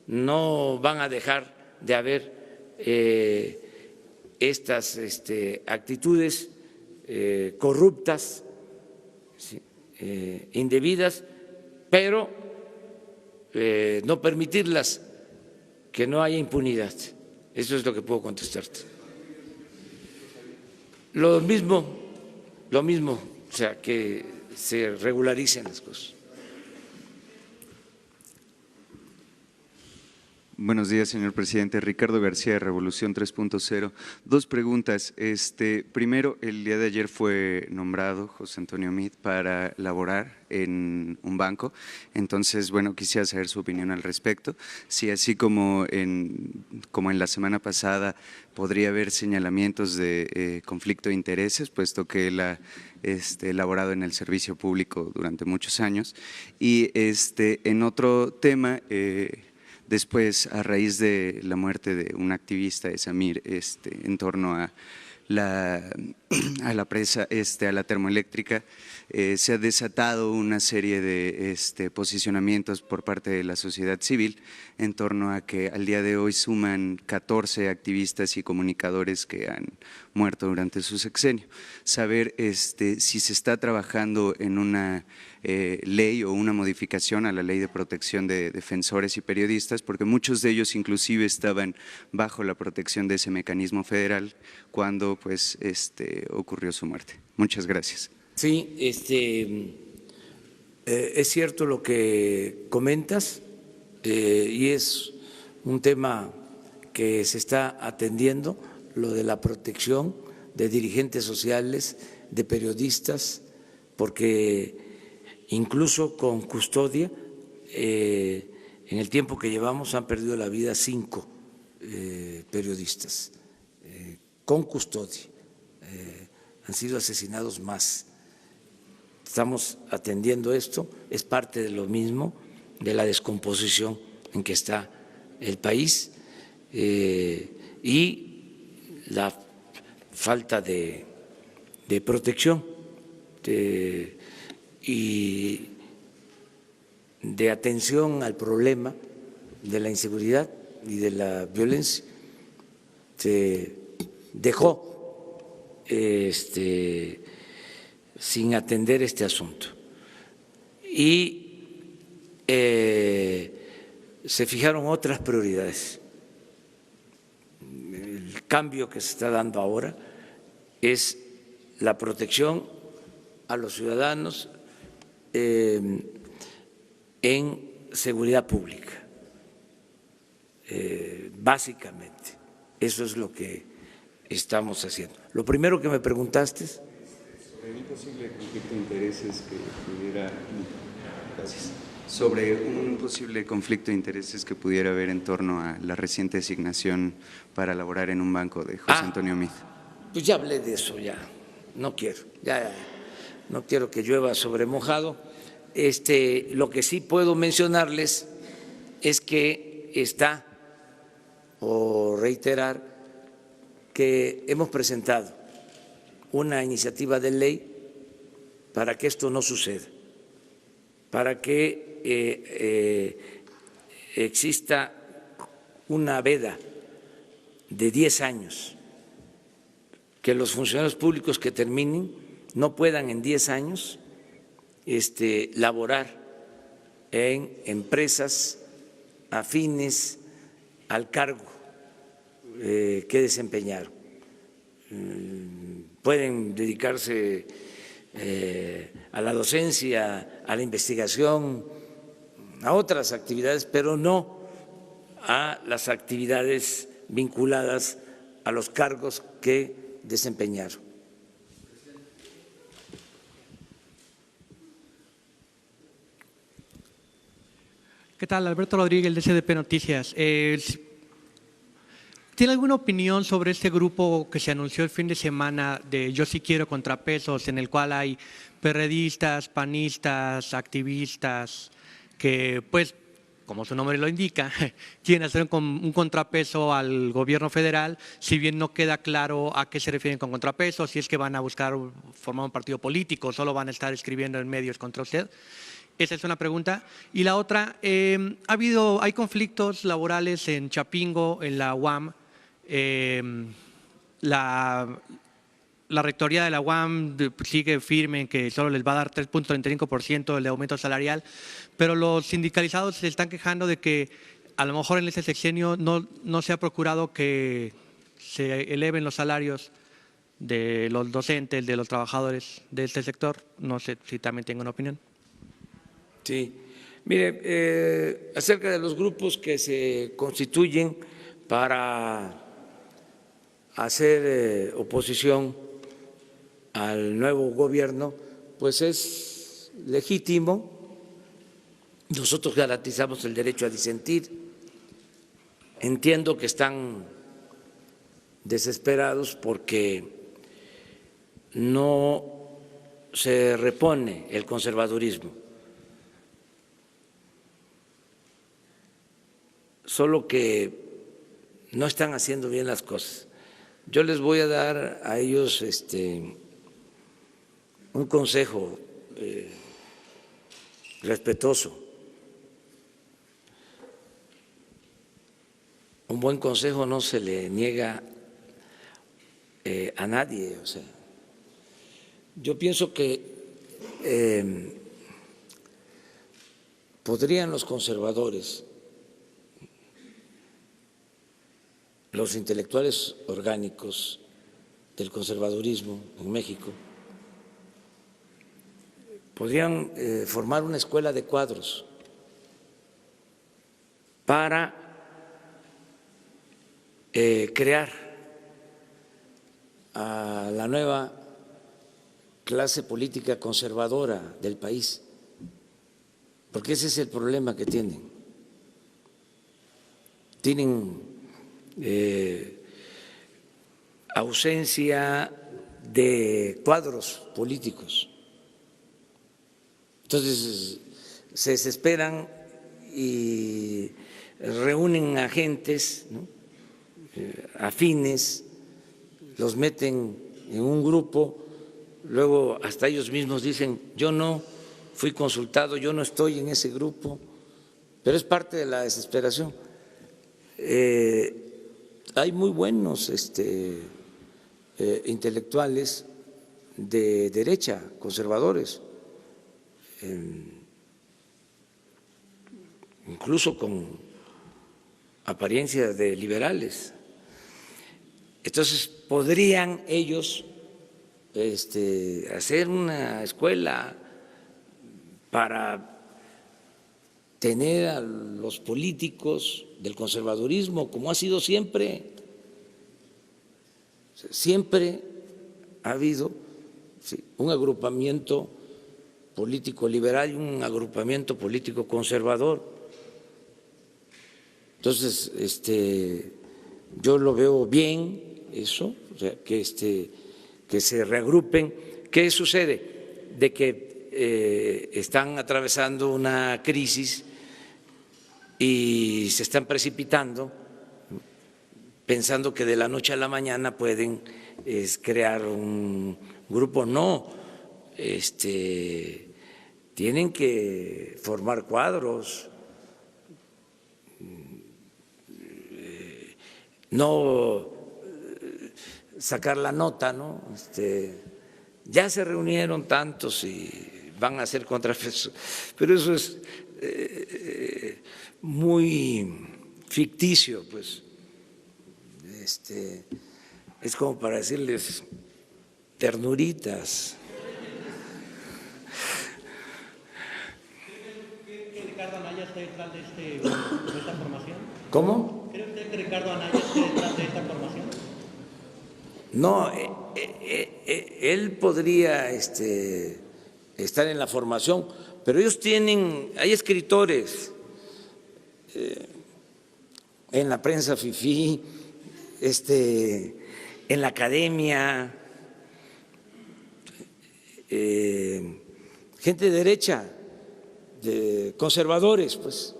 No van a dejar de haber estas actitudes corruptas, indebidas, pero no permitirlas, que no haya impunidad. Eso es lo que puedo contestarte. Lo mismo, o sea, que se regularicen las cosas. Buenos días, señor presidente. Ricardo García, de Revolución 3.0. Dos preguntas. Primero, el día de ayer fue nombrado José Antonio Meade para laborar en un banco. Entonces, bueno, quisiera saber su opinión al respecto. Si así como en la semana pasada podría haber señalamientos de conflicto de intereses, puesto que él ha laborado en el servicio público durante muchos años. Y en otro tema, después, a raíz de la muerte de un activista de Samir, en torno a la presa, a la termoeléctrica, se ha desatado una serie de posicionamientos por parte de la sociedad civil en torno a que al día de hoy suman 14 activistas y comunicadores que han muerto durante su sexenio. Saber si se está trabajando en una ley o una modificación a la ley de protección de defensores y periodistas, porque muchos de ellos inclusive estaban bajo la protección de ese mecanismo federal cuando pues ocurrió su muerte. Muchas gracias. Sí, es cierto lo que comentas y es un tema que se está atendiendo, lo de la protección de dirigentes sociales, de periodistas, porque incluso con custodia, en el tiempo que llevamos han perdido la vida 5 periodistas, con custodia, han sido asesinados más. Estamos atendiendo esto, es parte de lo mismo, de la descomposición en que está el país y la falta de protección y de atención al problema de la inseguridad y de la violencia. Se dejó sin atender este asunto y se fijaron otras prioridades. El cambio que se está dando ahora es la protección a los ciudadanos en seguridad pública, básicamente. Eso es lo que estamos haciendo. Lo primero que me preguntaste es sobre un posible conflicto de intereses que pudiera… Gracias. Sobre un posible conflicto de intereses que pudiera haber en torno a la reciente designación para laborar en un banco de José Antonio Meade. Pues ya hablé de eso, ya no quiero que llueva sobre mojado. Lo que sí puedo mencionarles es que está, o reiterar, que hemos presentado una iniciativa de ley para que esto no suceda, para que exista una veda de 10 años, que los funcionarios públicos que terminen no puedan en 10 años laborar en empresas afines al cargo que desempeñaron. Pueden dedicarse a la docencia, a la investigación, a otras actividades, pero no a las actividades vinculadas a los cargos que desempeñaron. ¿Qué tal? Alberto Rodríguez, de SDP Noticias. ¿Tiene alguna opinión sobre este grupo que se anunció el fin de semana de Yo Sí Quiero Contrapesos, en el cual hay perredistas, panistas, activistas, que pues, como su nombre lo indica, quieren hacer un contrapeso al gobierno federal, si bien no queda claro a qué se refieren con contrapeso, si es que van a buscar formar un partido político, solo van a estar escribiendo en medios contra usted? Esa es una pregunta. Y la otra, hay conflictos laborales en Chapingo, en la UAM. La rectoría de la UAM sigue firme en que solo les va a dar 3.35% de aumento salarial, pero los sindicalizados se están quejando de que a lo mejor en este sexenio no se ha procurado que se eleven los salarios de los docentes, de los trabajadores de este sector. No sé si también tengo una opinión. Sí, mire, acerca de los grupos que se constituyen para hacer oposición al nuevo gobierno, pues es legítimo. Nosotros garantizamos el derecho a disentir. Entiendo que están desesperados porque no se repone el conservadurismo. Solo que no están haciendo bien las cosas. Yo les voy a dar a ellos un consejo respetuoso. Un buen consejo no se le niega a nadie. O sea, yo pienso que podrían los conservadores, los intelectuales orgánicos del conservadurismo en México, podrían formar una escuela de cuadros para crear a la nueva clase política conservadora del país, porque ese es el problema que tienen. Tienen ausencia de cuadros políticos. Entonces se desesperan y reúnen agentes, ¿no?, afines, los meten en un grupo, luego hasta ellos mismos dicen: yo no fui consultado, yo no estoy en ese grupo, pero es parte de la desesperación. Hay muy buenos intelectuales de derecha, conservadores, incluso con apariencia de liberales. Entonces, podrían ellos hacer una escuela para tener a los políticos del conservadurismo, como ha sido siempre. Siempre ha habido un agrupamiento político liberal y un agrupamiento político conservador. Entonces, yo lo veo bien eso, o sea, que se reagrupen. ¿Qué sucede? De que están atravesando una crisis y se están precipitando pensando que de la noche a la mañana pueden crear un grupo. No, tienen que formar cuadros, no sacar la nota, ¿no? Ya se reunieron tantos y van a hacer contrapeso, pero eso es muy ficticio, pues. Es como para decirles ternuritas. ¿Cree que Ricardo Anaya está detrás de esta formación? ¿Cómo? ¿Cree usted que Ricardo Anaya está detrás de esta formación? No, él podría estar en la formación, pero ellos hay escritores en la prensa fifí, en la academia, gente de derecha, de conservadores, pues,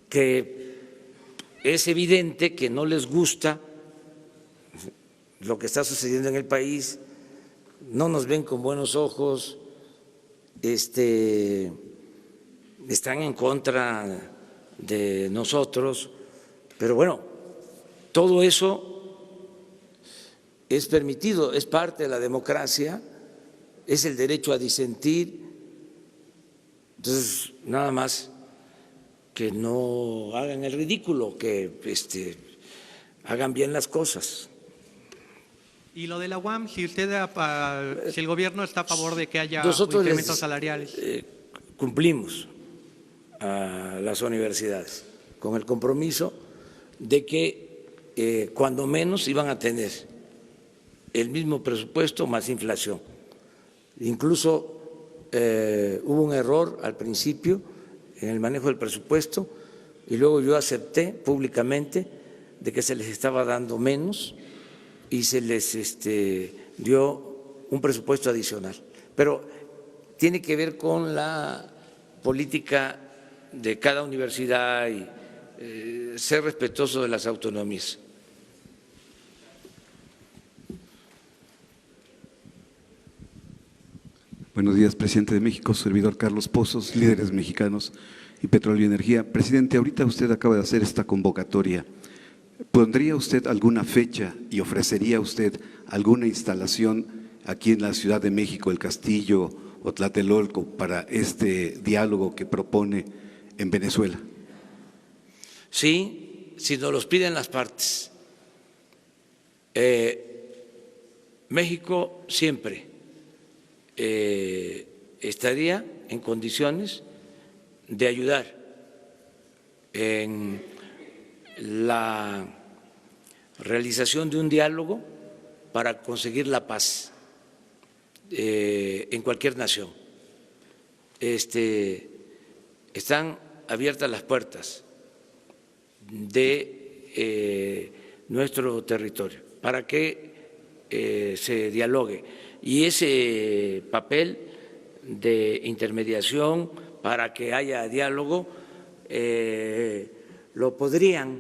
que es evidente que no les gusta lo que está sucediendo en el país, no nos ven con buenos ojos, están en contra de nosotros, pero bueno, todo eso es permitido, es parte de la democracia, es el derecho a disentir. Entonces, nada más que no hagan el ridículo, que hagan bien las cosas. Y lo de la UAM, si el gobierno está a favor de que haya Nosotros incrementos salariales. Cumplimos a las universidades con el compromiso de que cuando menos iban a tener el mismo presupuesto más inflación. Incluso hubo un error al principio en el manejo del presupuesto y luego yo acepté públicamente de que se les estaba dando menos y se les dio un presupuesto adicional. Pero tiene que ver con la política de cada universidad y ser respetuoso de las autonomías. Buenos días, presidente de México, servidor Carlos Pozos, líderes mexicanos y Petróleo y Energía. Presidente, ahorita usted acaba de hacer esta convocatoria. ¿Pondría usted alguna fecha y ofrecería usted alguna instalación aquí en la Ciudad de México, el Castillo o Tlatelolco, para este diálogo que propone en Venezuela? Sí, si nos los piden las partes. México siempre estaría en condiciones de ayudar en la realización de un diálogo para conseguir la paz en cualquier nación. Están abiertas las puertas de nuestro territorio para que se dialogue. Y ese papel de intermediación para que haya diálogo lo podrían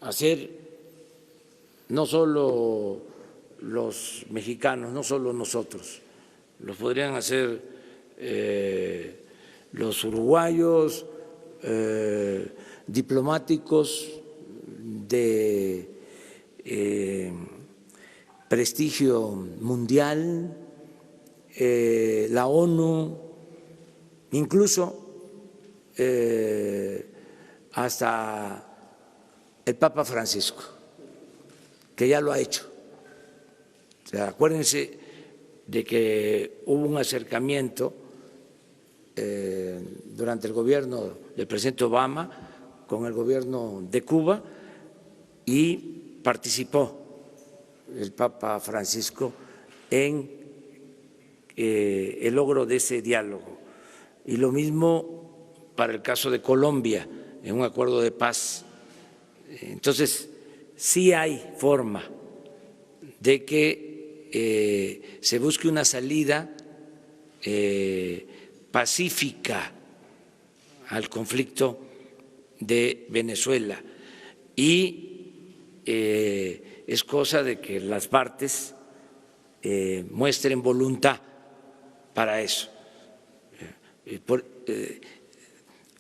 hacer no solo los mexicanos, no solo nosotros, lo podrían hacer los uruguayos, diplomáticos de prestigio mundial, la ONU, incluso hasta el Papa Francisco, que ya lo ha hecho. O sea, acuérdense de que hubo un acercamiento durante el gobierno del presidente Obama con el gobierno de Cuba y participó el Papa Francisco en el logro de ese diálogo. Y lo mismo para el caso de Colombia, en un acuerdo de paz. Entonces, sí hay forma de que se busque una salida pacífica al conflicto de Venezuela y es cosa de que las partes muestren voluntad para eso.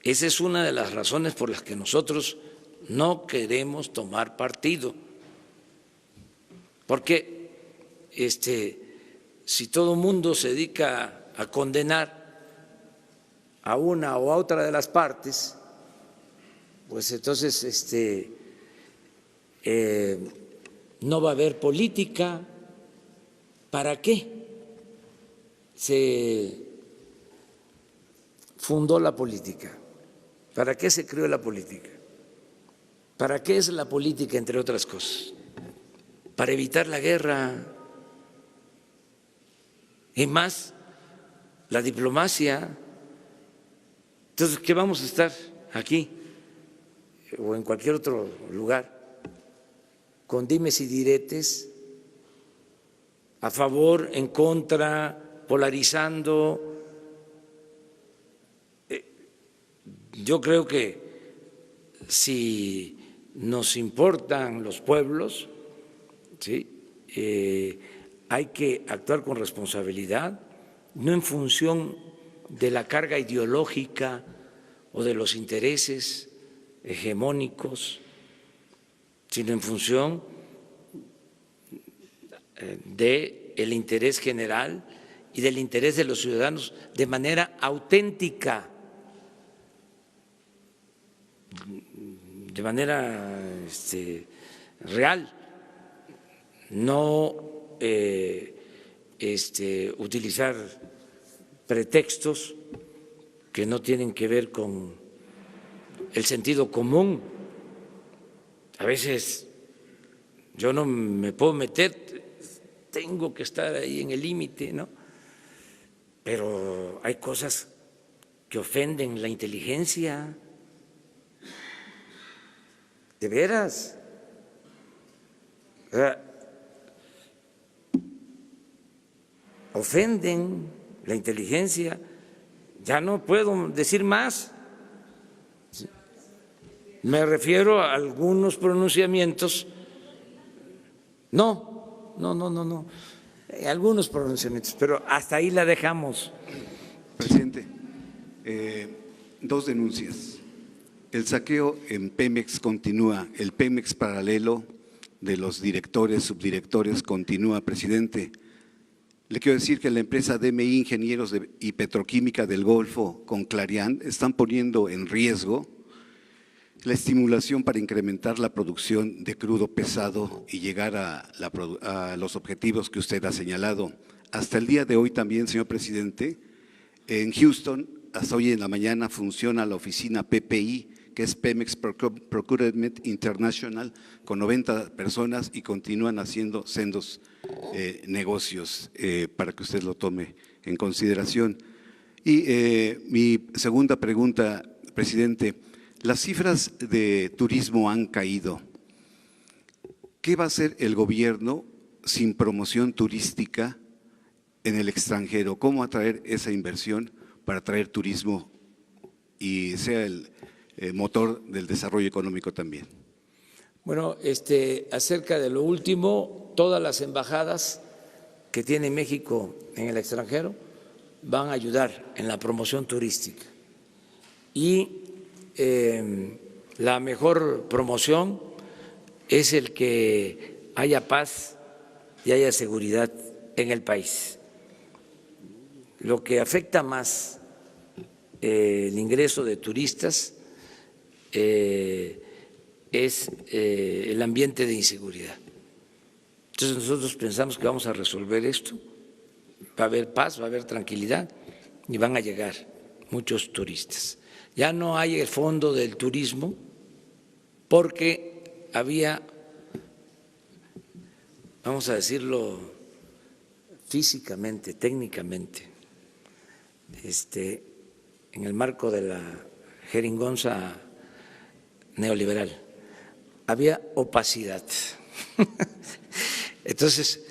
Esa es una de las razones por las que nosotros no queremos tomar partido, porque si todo el mundo se dedica a condenar a una o a otra de las partes, pues entonces no va a haber política. ¿Para qué se fundó la política? ¿Para qué se creó la política? ¿Para qué es la política, entre otras cosas? Para evitar la guerra. Y más la diplomacia. Entonces, ¿qué vamos a estar aquí o en cualquier otro lugar con dimes y diretes, a favor, en contra, polarizando? Yo creo que si nos importan los pueblos, ¿sí?, hay que actuar con responsabilidad, no en función de la carga ideológica o de los intereses hegemónicos, sino en función del interés general y del interés de los ciudadanos de manera auténtica, de manera real, no utilizar pretextos que no tienen que ver con el sentido común. A veces yo no me puedo meter, tengo que estar ahí en el límite, ¿no? Pero hay cosas que ofenden la inteligencia, de veras. Ofenden la inteligencia, ya no puedo decir más. Me refiero a algunos pronunciamientos, algunos pronunciamientos, pero hasta ahí la dejamos. Presidente, dos denuncias. El saqueo en Pemex continúa, el Pemex paralelo de los directores, subdirectores continúa, presidente. Le quiero decir que la empresa DMI Ingenieros y Petroquímica del Golfo con Clariant están poniendo en riesgo la estimulación para incrementar la producción de crudo pesado y llegar a los objetivos que usted ha señalado. Hasta el día de hoy también, señor presidente, en Houston, hasta hoy en la mañana funciona la oficina PPI, que es Pemex Procurement International, con 90 personas y continúan haciendo sendos negocios para que usted lo tome en consideración. Y mi segunda pregunta, presidente, las cifras de turismo han caído. ¿Qué va a hacer el gobierno sin promoción turística en el extranjero? ¿Cómo atraer esa inversión para atraer turismo y sea el motor del desarrollo económico también? Bueno, acerca de lo último, todas las embajadas que tiene México en el extranjero van a ayudar en la promoción turística. Y la mejor promoción es el que haya paz y haya seguridad en el país. Lo que afecta más el ingreso de turistas es el ambiente de inseguridad. Entonces nosotros pensamos que vamos a resolver esto, va a haber paz, va a haber tranquilidad y van a llegar muchos turistas. Ya no hay el fondo del turismo porque había, vamos a decirlo físicamente, técnicamente, en el marco de la jeringonza neoliberal, había opacidad. Entonces,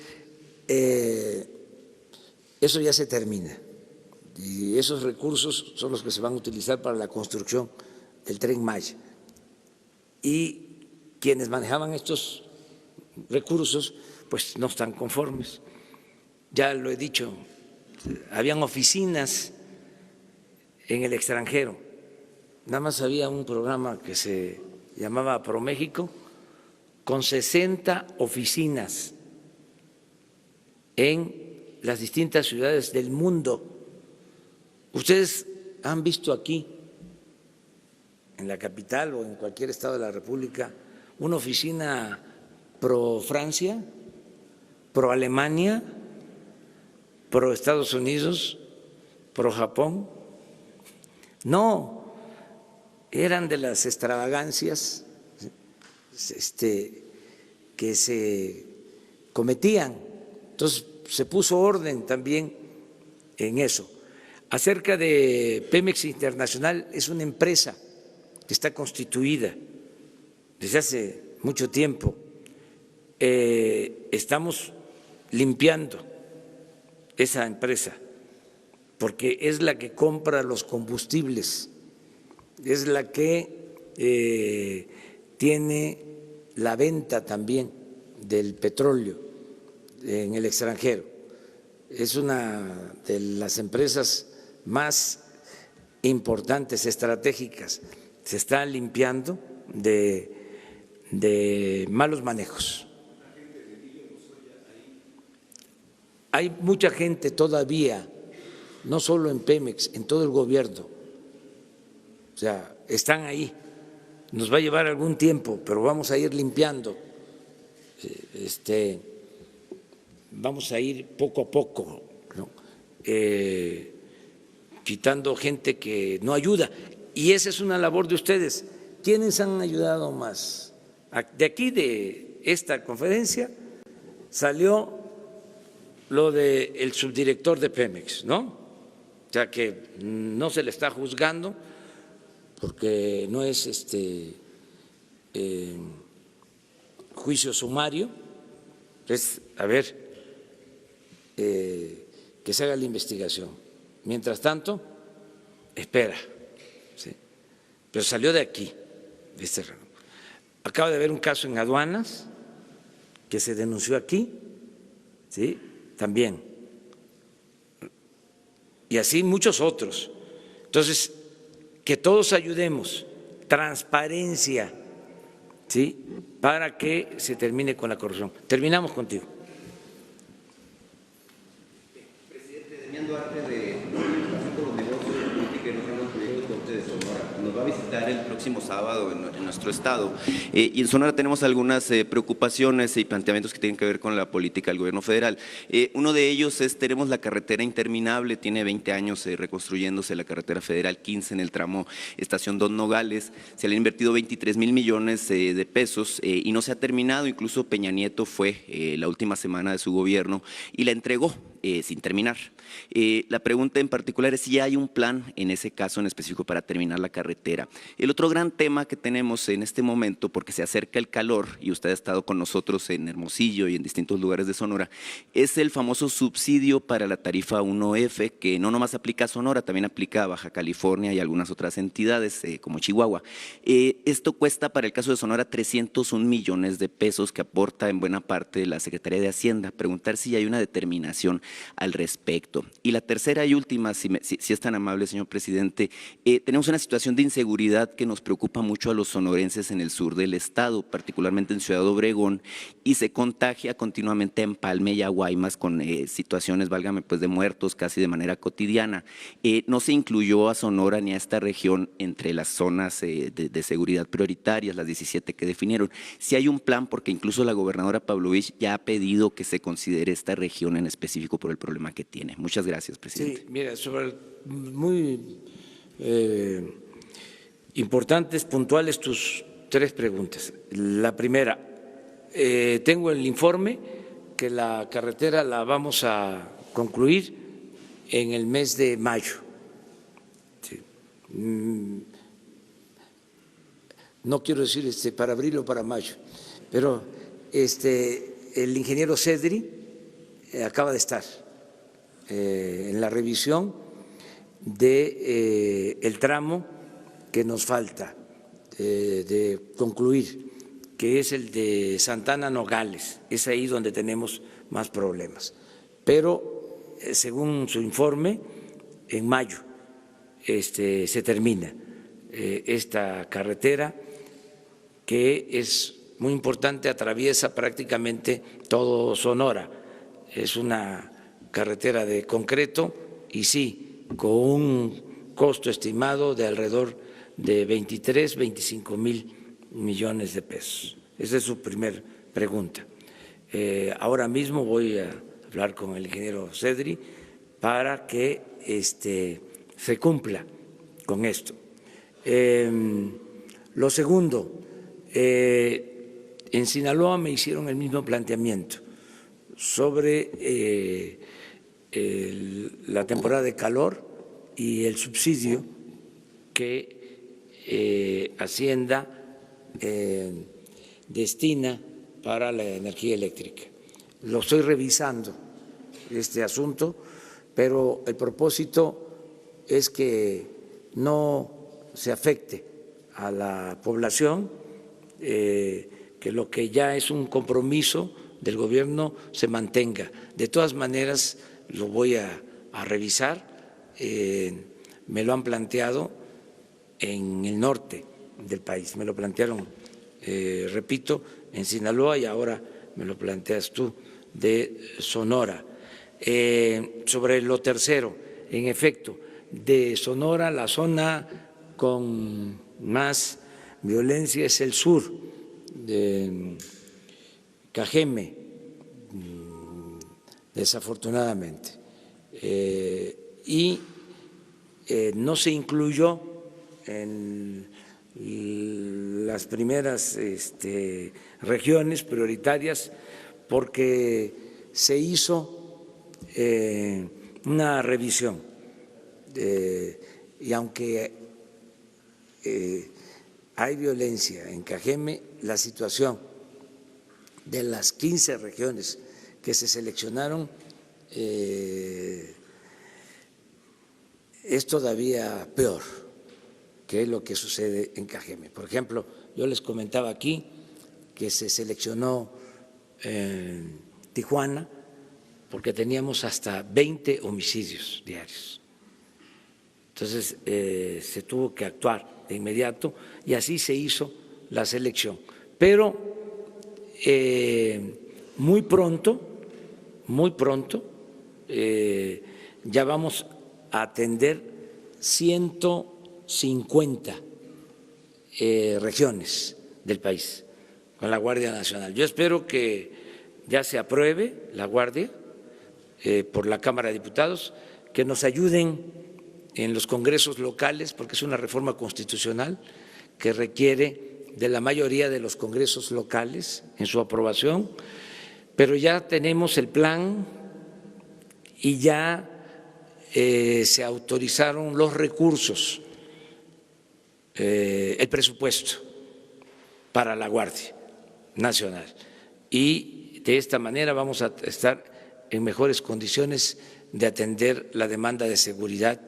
eso ya se termina. y esos recursos son los que se van a utilizar para la construcción del Tren Maya. Y quienes manejaban estos recursos pues no están conformes. Ya lo he dicho, habían oficinas en el extranjero, nada más había un programa que se llamaba ProMéxico con 60 oficinas en las distintas ciudades del mundo. Ustedes han visto aquí, en la capital o en cualquier estado de la República, una oficina pro Francia, pro Alemania, pro Estados Unidos, pro Japón. No, eran de las extravagancias que se cometían. Entonces se puso orden también en eso. Acerca de Pemex Internacional, es una empresa que está constituida desde hace mucho tiempo. Estamos limpiando esa empresa porque es la que compra los combustibles, es la que tiene la venta también del petróleo en el extranjero. Es una de las empresas más importantes, estratégicas. Se está limpiando de malos manejos. Hay mucha gente todavía, no solo en Pemex, en todo el gobierno. O sea, están ahí. Nos va a llevar algún tiempo, pero vamos a ir limpiando. Vamos a ir poco a poco, ¿no? Quitando gente que no ayuda. Y esa es una labor de ustedes. ¿Quiénes han ayudado más? De aquí, de esta conferencia, salió lo del subdirector de Pemex, ¿no? O sea, que no se le está juzgando porque no es juicio sumario, es, a ver, que se haga la investigación. Mientras tanto, espera, ¿sí? Pero salió de aquí, de este rango. Acaba de haber un caso en aduanas que se denunció aquí, ¿sí? También. Y así muchos otros. Entonces, que todos ayudemos, transparencia, ¿sí? Para que se termine con la corrupción. Terminamos contigo. Presidente, Demián Duarte, de Pasando los Negocios de Política y Nacional Proyecto Corte de Sonora, nos va a visitar el próximo sábado en nuestro estado. Y en Sonora tenemos algunas preocupaciones y planteamientos que tienen que ver con la política del gobierno federal. Uno de ellos es, tenemos la carretera interminable, tiene 20 años reconstruyéndose la carretera federal 15 en el tramo Estación Don Nogales. Se le han invertido 23,000 millones de pesos y no se ha terminado. Incluso Peña Nieto fue la última semana de su gobierno y la entregó sin terminar. La pregunta en particular es si hay un plan en ese caso en específico para terminar la carretera. El otro gran tema que tenemos en este momento, porque se acerca el calor y usted ha estado con nosotros en Hermosillo y en distintos lugares de Sonora, es el famoso subsidio para la tarifa 1F, que no nomás aplica a Sonora, también aplica a Baja California y algunas otras entidades como Chihuahua. Esto cuesta para el caso de Sonora 301 millones de pesos que aporta en buena parte la Secretaría de Hacienda. Preguntar si hay una determinación al respecto. Y la tercera y última, si es tan amable, señor presidente, tenemos una situación de inseguridad que nos preocupa mucho a los sonorenses en el sur del estado, particularmente en Ciudad Obregón, y se contagia continuamente a Empalme y a Guaymas con situaciones, válgame, pues de muertos casi de manera cotidiana. No se incluyó a Sonora ni a esta región entre las zonas de seguridad prioritarias, las 17 que definieron. Si hay un plan, porque incluso la gobernadora Pavlovich ya ha pedido que se considere esta región en específico por el problema que tiene. Muchas gracias, presidente. Sí, mira, muy importantes, puntuales tus tres preguntas. La primera, tengo el informe que la carretera la vamos a concluir en el mes de mayo. Sí. No quiero decir para abril o para mayo, pero el ingeniero Cedri acaba de estar en la revisión de el tramo que nos falta de concluir, que es el de Santana Nogales. Es ahí donde tenemos más problemas. Pero según su informe, en mayo se termina esta carretera, que es muy importante, atraviesa prácticamente todo Sonora. Es una carretera de concreto y sí, con un costo estimado de alrededor de 23, 25 mil millones de pesos. Esa es su primer pregunta. Ahora mismo voy a hablar con el ingeniero Cedri para que se cumpla con esto. Lo segundo, en Sinaloa me hicieron el mismo planteamiento sobre la temporada de calor y el subsidio que Hacienda destina para la energía eléctrica. Lo estoy revisando, este asunto, pero el propósito es que no se afecte a la población, que lo que ya es un compromiso del gobierno se mantenga. De todas maneras, lo voy a revisar, me lo han planteado en el norte del país, me lo plantearon, repito, en Sinaloa y ahora me lo planteas tú de Sonora. Sobre lo tercero, en efecto, de Sonora la zona con más violencia es el sur, de Cajeme, desafortunadamente, y no se incluyó en las primeras regiones prioritarias porque se hizo una revisión y aunque hay violencia en Cajeme, la situación de las 15 regiones que se seleccionaron es todavía peor que lo que sucede en Cajeme. Por ejemplo, yo les comentaba aquí que se seleccionó Tijuana porque teníamos hasta 20 homicidios diarios. Entonces se tuvo que actuar de inmediato y así se hizo la selección. Pero muy pronto ya vamos a atender 150 regiones del país con la Guardia Nacional. Yo espero que ya se apruebe la Guardia por la Cámara de Diputados, que nos ayuden en los congresos locales, porque es una reforma constitucional que requiere de la mayoría de los congresos locales en su aprobación, pero ya tenemos el plan y ya se autorizaron los recursos, el presupuesto para la Guardia Nacional. Y de esta manera vamos a estar en mejores condiciones de atender la demanda de seguridad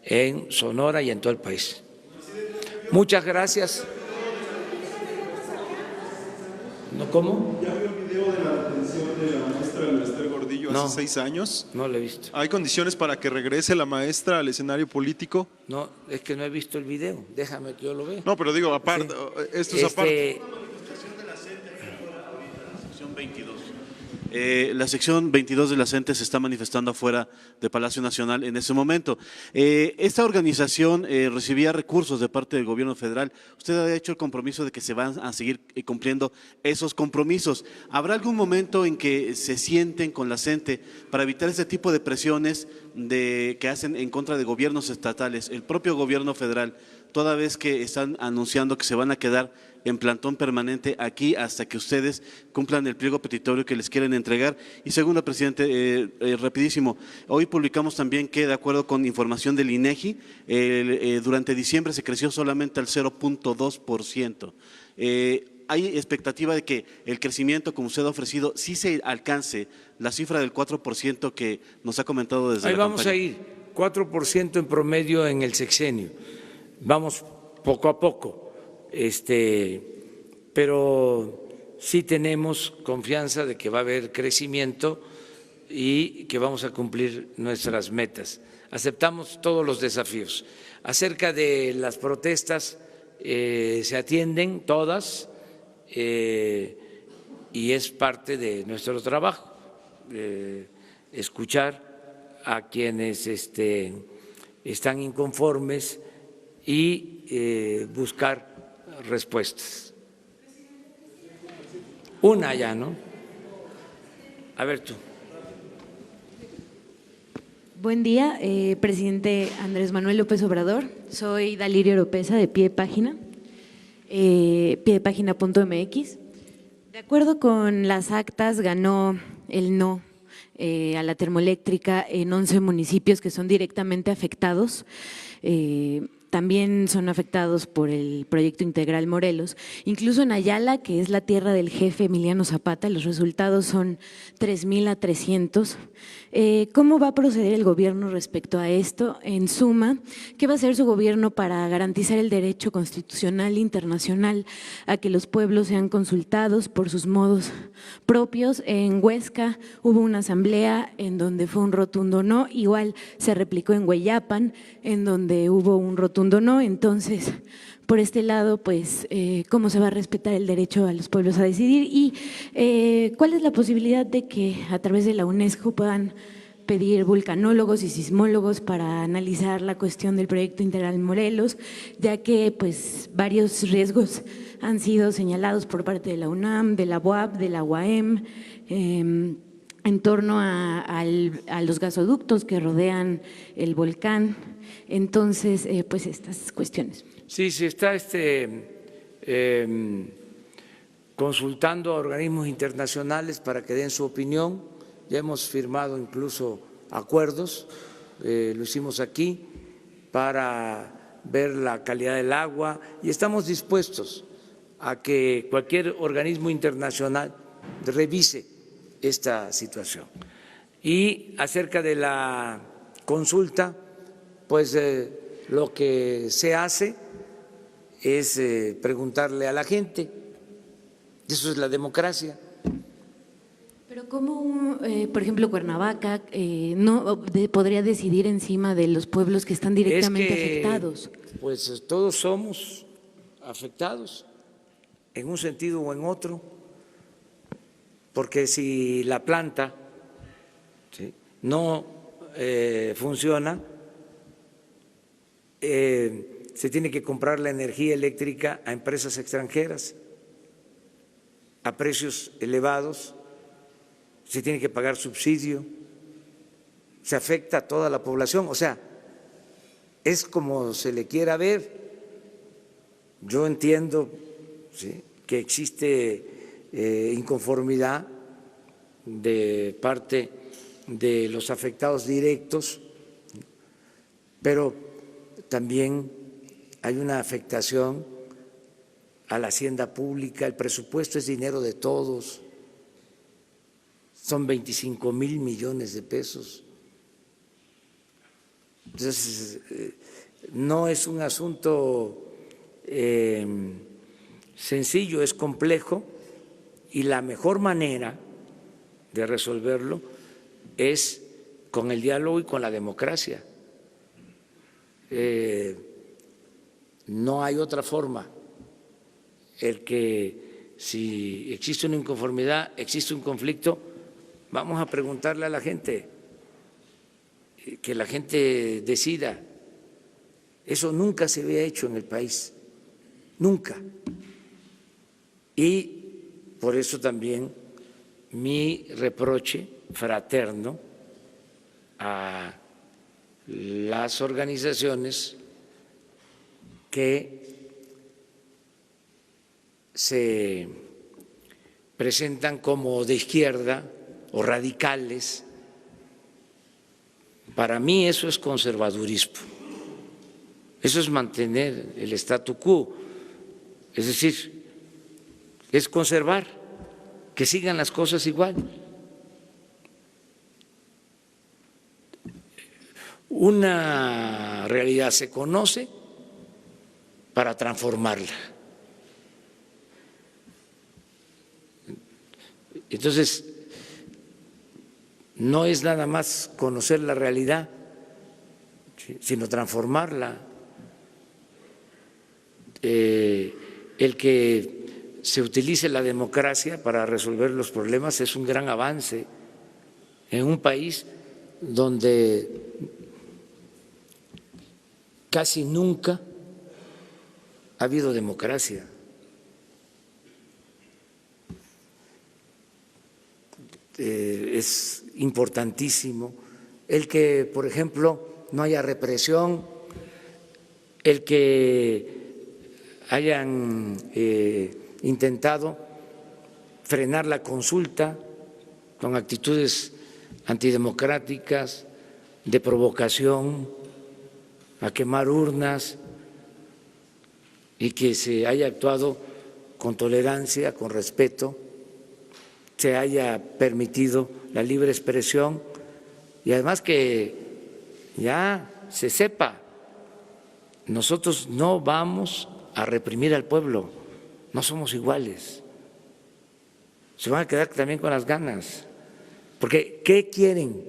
en Sonora y en todo el país. Muchas gracias. ¿No, cómo? ¿Ya vio el video de la detención de la maestra Esther Gordillo hace 6 años? No lo he visto. ¿Hay condiciones para que regrese la maestra al escenario político? No, es que no he visto el video. Déjame que yo lo vea. No, pero digo, aparte, esto es aparte. La sección 22 de la CENTE se está manifestando afuera de Palacio Nacional en ese momento. Esta organización recibía recursos de parte del gobierno federal. Usted ha hecho el compromiso de que se van a seguir cumpliendo esos compromisos. ¿Habrá algún momento en que se sienten con la CENTE para evitar ese tipo de presiones que hacen en contra de gobiernos estatales, el propio gobierno federal, toda vez que están anunciando que se van a quedar en plantón permanente aquí hasta que ustedes cumplan el pliego petitorio que les quieren entregar? Y segundo, presidente, rapidísimo, hoy publicamos también que de acuerdo con información del INEGI, durante diciembre se creció solamente al 0.2%. ¿Hay expectativa de que el crecimiento, como usted ha ofrecido, sí se alcance la cifra del 4% que nos ha comentado desde la campaña? Ahí vamos a ir 4% en promedio en el sexenio. Vamos poco a poco, pero sí tenemos confianza de que va a haber crecimiento y que vamos a cumplir nuestras metas. Aceptamos todos los desafíos. Acerca de las protestas, se atienden todas y es parte de nuestro trabajo escuchar a quienes están inconformes y buscar respuestas. Una ya, ¿no? A ver tú. Buen día, presidente Andrés Manuel López Obrador. Soy Dalirio Oropesa de Pie de Página, piedepagina.mx. De acuerdo con las actas, ganó el no a la termoeléctrica en 11 municipios que son directamente afectados. También son afectados por el proyecto integral Morelos. Incluso en Ayala, que es la tierra del jefe Emiliano Zapata, los resultados son 3,000 a 300. ¿Cómo va a proceder el gobierno respecto a esto? En suma, ¿qué va a hacer su gobierno para garantizar el derecho constitucional internacional a que los pueblos sean consultados por sus modos propios? En Huesca hubo una asamblea en donde fue un rotundo no, igual se replicó en Hueyapan, en donde hubo un rotundo no. Entonces, por este lado, pues, ¿cómo se va a respetar el derecho a los pueblos a decidir? Y ¿cuál es la posibilidad de que a través de la UNESCO puedan pedir vulcanólogos y sismólogos para analizar la cuestión del proyecto integral Morelos, ya que pues varios riesgos han sido señalados por parte de la UNAM, de la UAP, de la UAM, en torno a los gasoductos que rodean el volcán? Entonces, pues estas cuestiones. Sí, se está consultando a organismos internacionales para que den su opinión. Ya hemos firmado incluso acuerdos, lo hicimos aquí, para ver la calidad del agua y estamos dispuestos a que cualquier organismo internacional revise esta situación. Y acerca de la consulta, pues lo que se hace es preguntarle a la gente, eso es la democracia. Pero ¿cómo, por ejemplo, Cuernavaca no podría decidir encima de los pueblos que están directamente afectados? Pues todos somos afectados en un sentido o en otro, porque si la planta no funciona, se tiene que comprar la energía eléctrica a empresas extranjeras a precios elevados, se tiene que pagar subsidio, se afecta a toda la población, o sea, es como se le quiera ver. Yo entiendo que existe inconformidad de parte de los afectados directos, pero también hay una afectación a la hacienda pública. El presupuesto es dinero de todos, son 25,000 millones de pesos. Entonces, no es un asunto sencillo, es complejo y la mejor manera de resolverlo es con el diálogo y con la democracia. No hay otra forma. El que si existe una inconformidad, existe un conflicto, vamos a preguntarle a la gente, que la gente decida. Eso nunca se había hecho en el país, nunca. Y por eso también mi reproche fraterno a las organizaciones que se presentan como de izquierda o radicales. Para mí eso es conservadurismo, eso es mantener el statu quo, es decir, es conservar, que sigan las cosas igual. una realidad se conoce para transformarla. Entonces, no es nada más conocer la realidad, sino transformarla. El que se utilice la democracia para resolver los problemas es un gran avance en un país donde casi nunca ha habido democracia. Es importantísimo el que, por ejemplo, no haya represión, el que hayan intentado frenar la consulta con actitudes antidemocráticas, de provocación, a quemar urnas, y que se haya actuado con tolerancia, con respeto, se haya permitido la libre expresión y además que ya se sepa, nosotros no vamos a reprimir al pueblo, no somos iguales, se van a quedar también con las ganas, porque ¿qué quieren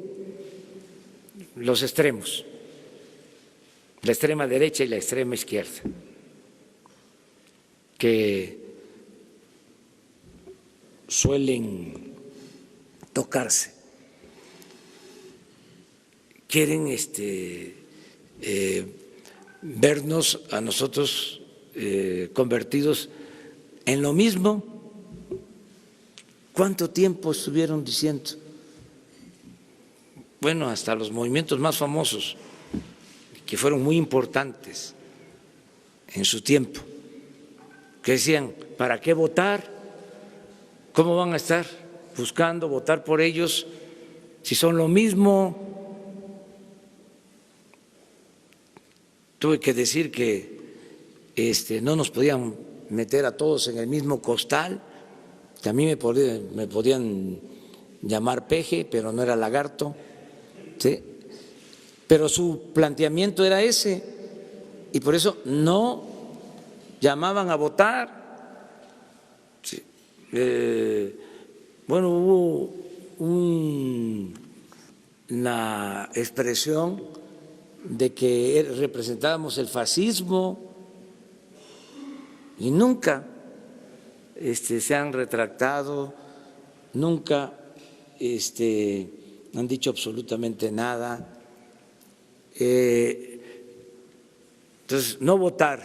los extremos? La extrema derecha y la extrema izquierda, que suelen tocarse, quieren vernos a nosotros convertidos en lo mismo. ¿Cuánto tiempo estuvieron diciendo? Bueno, hasta los movimientos más famosos, que fueron muy importantes en su tiempo, que decían, ¿para qué votar? ¿Cómo van a estar buscando votar por ellos si son lo mismo? Tuve que decir que no nos podían meter a todos en el mismo costal, que a mí me podían llamar peje, pero no era lagarto, ¿sí? Pero su planteamiento era ese, y por eso no llamaban a votar. Sí. Bueno, hubo una expresión de que representábamos el fascismo y nunca se han retractado, nunca han dicho absolutamente nada. Entonces, no votar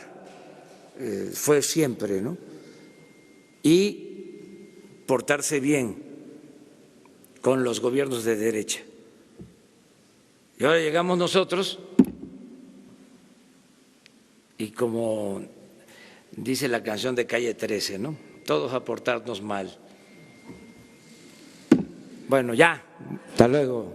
fue siempre, ¿no? Y portarse bien con los gobiernos de derecha. Y ahora llegamos nosotros y como dice la canción de Calle 13, ¿no? Todos a portarnos mal. Bueno, ya, hasta luego.